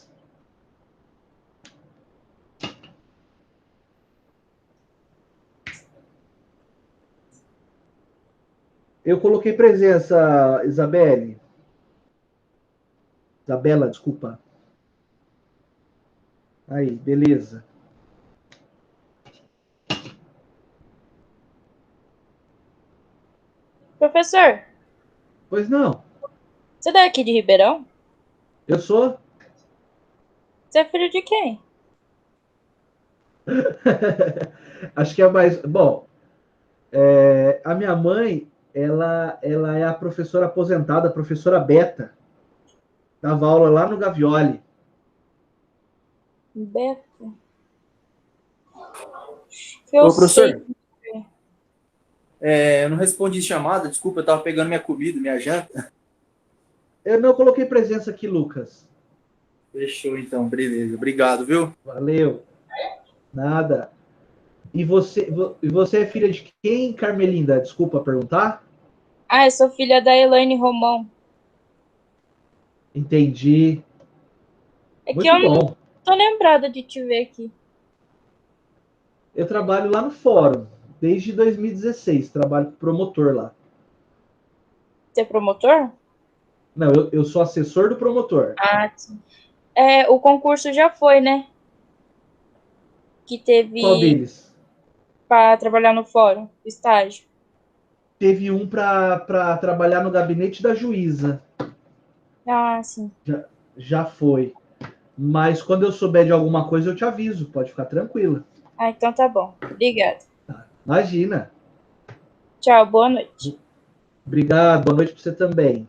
Eu coloquei presença, Isabela, desculpa. Aí, beleza. Professor, Pois não. você é daqui de Ribeirão? Eu sou. Você é filho de quem? Acho que é mais. Bom, a minha mãe, ela é a professora aposentada, a professora Beta. Dava aula lá no Gavioli. Beto. Ô, professor. Eu não respondi chamada, desculpa, eu tava pegando minha comida, minha janta. Eu não coloquei presença aqui, Lucas. Fechou, então, beleza. Obrigado, viu? Valeu. Nada. E você é filha de quem, Carmelinda? Desculpa perguntar. Ah, eu sou filha da Elaine Romão. Entendi. É que Muito eu bom. não tô lembrada de te ver aqui. Eu trabalho lá no fórum, desde 2016. Trabalho como promotor lá. Você é promotor? Não, eu sou assessor do promotor. Ah, sim. O concurso já foi, né? Que teve Qual deles? para trabalhar no fórum, estágio. Teve um para trabalhar no gabinete da juíza. Ah, sim. Já foi. Mas quando eu souber de alguma coisa, eu te aviso. Pode ficar tranquila. Ah, então tá bom. Obrigada. Imagina. Tchau, boa noite. Obrigado. Boa noite para você também.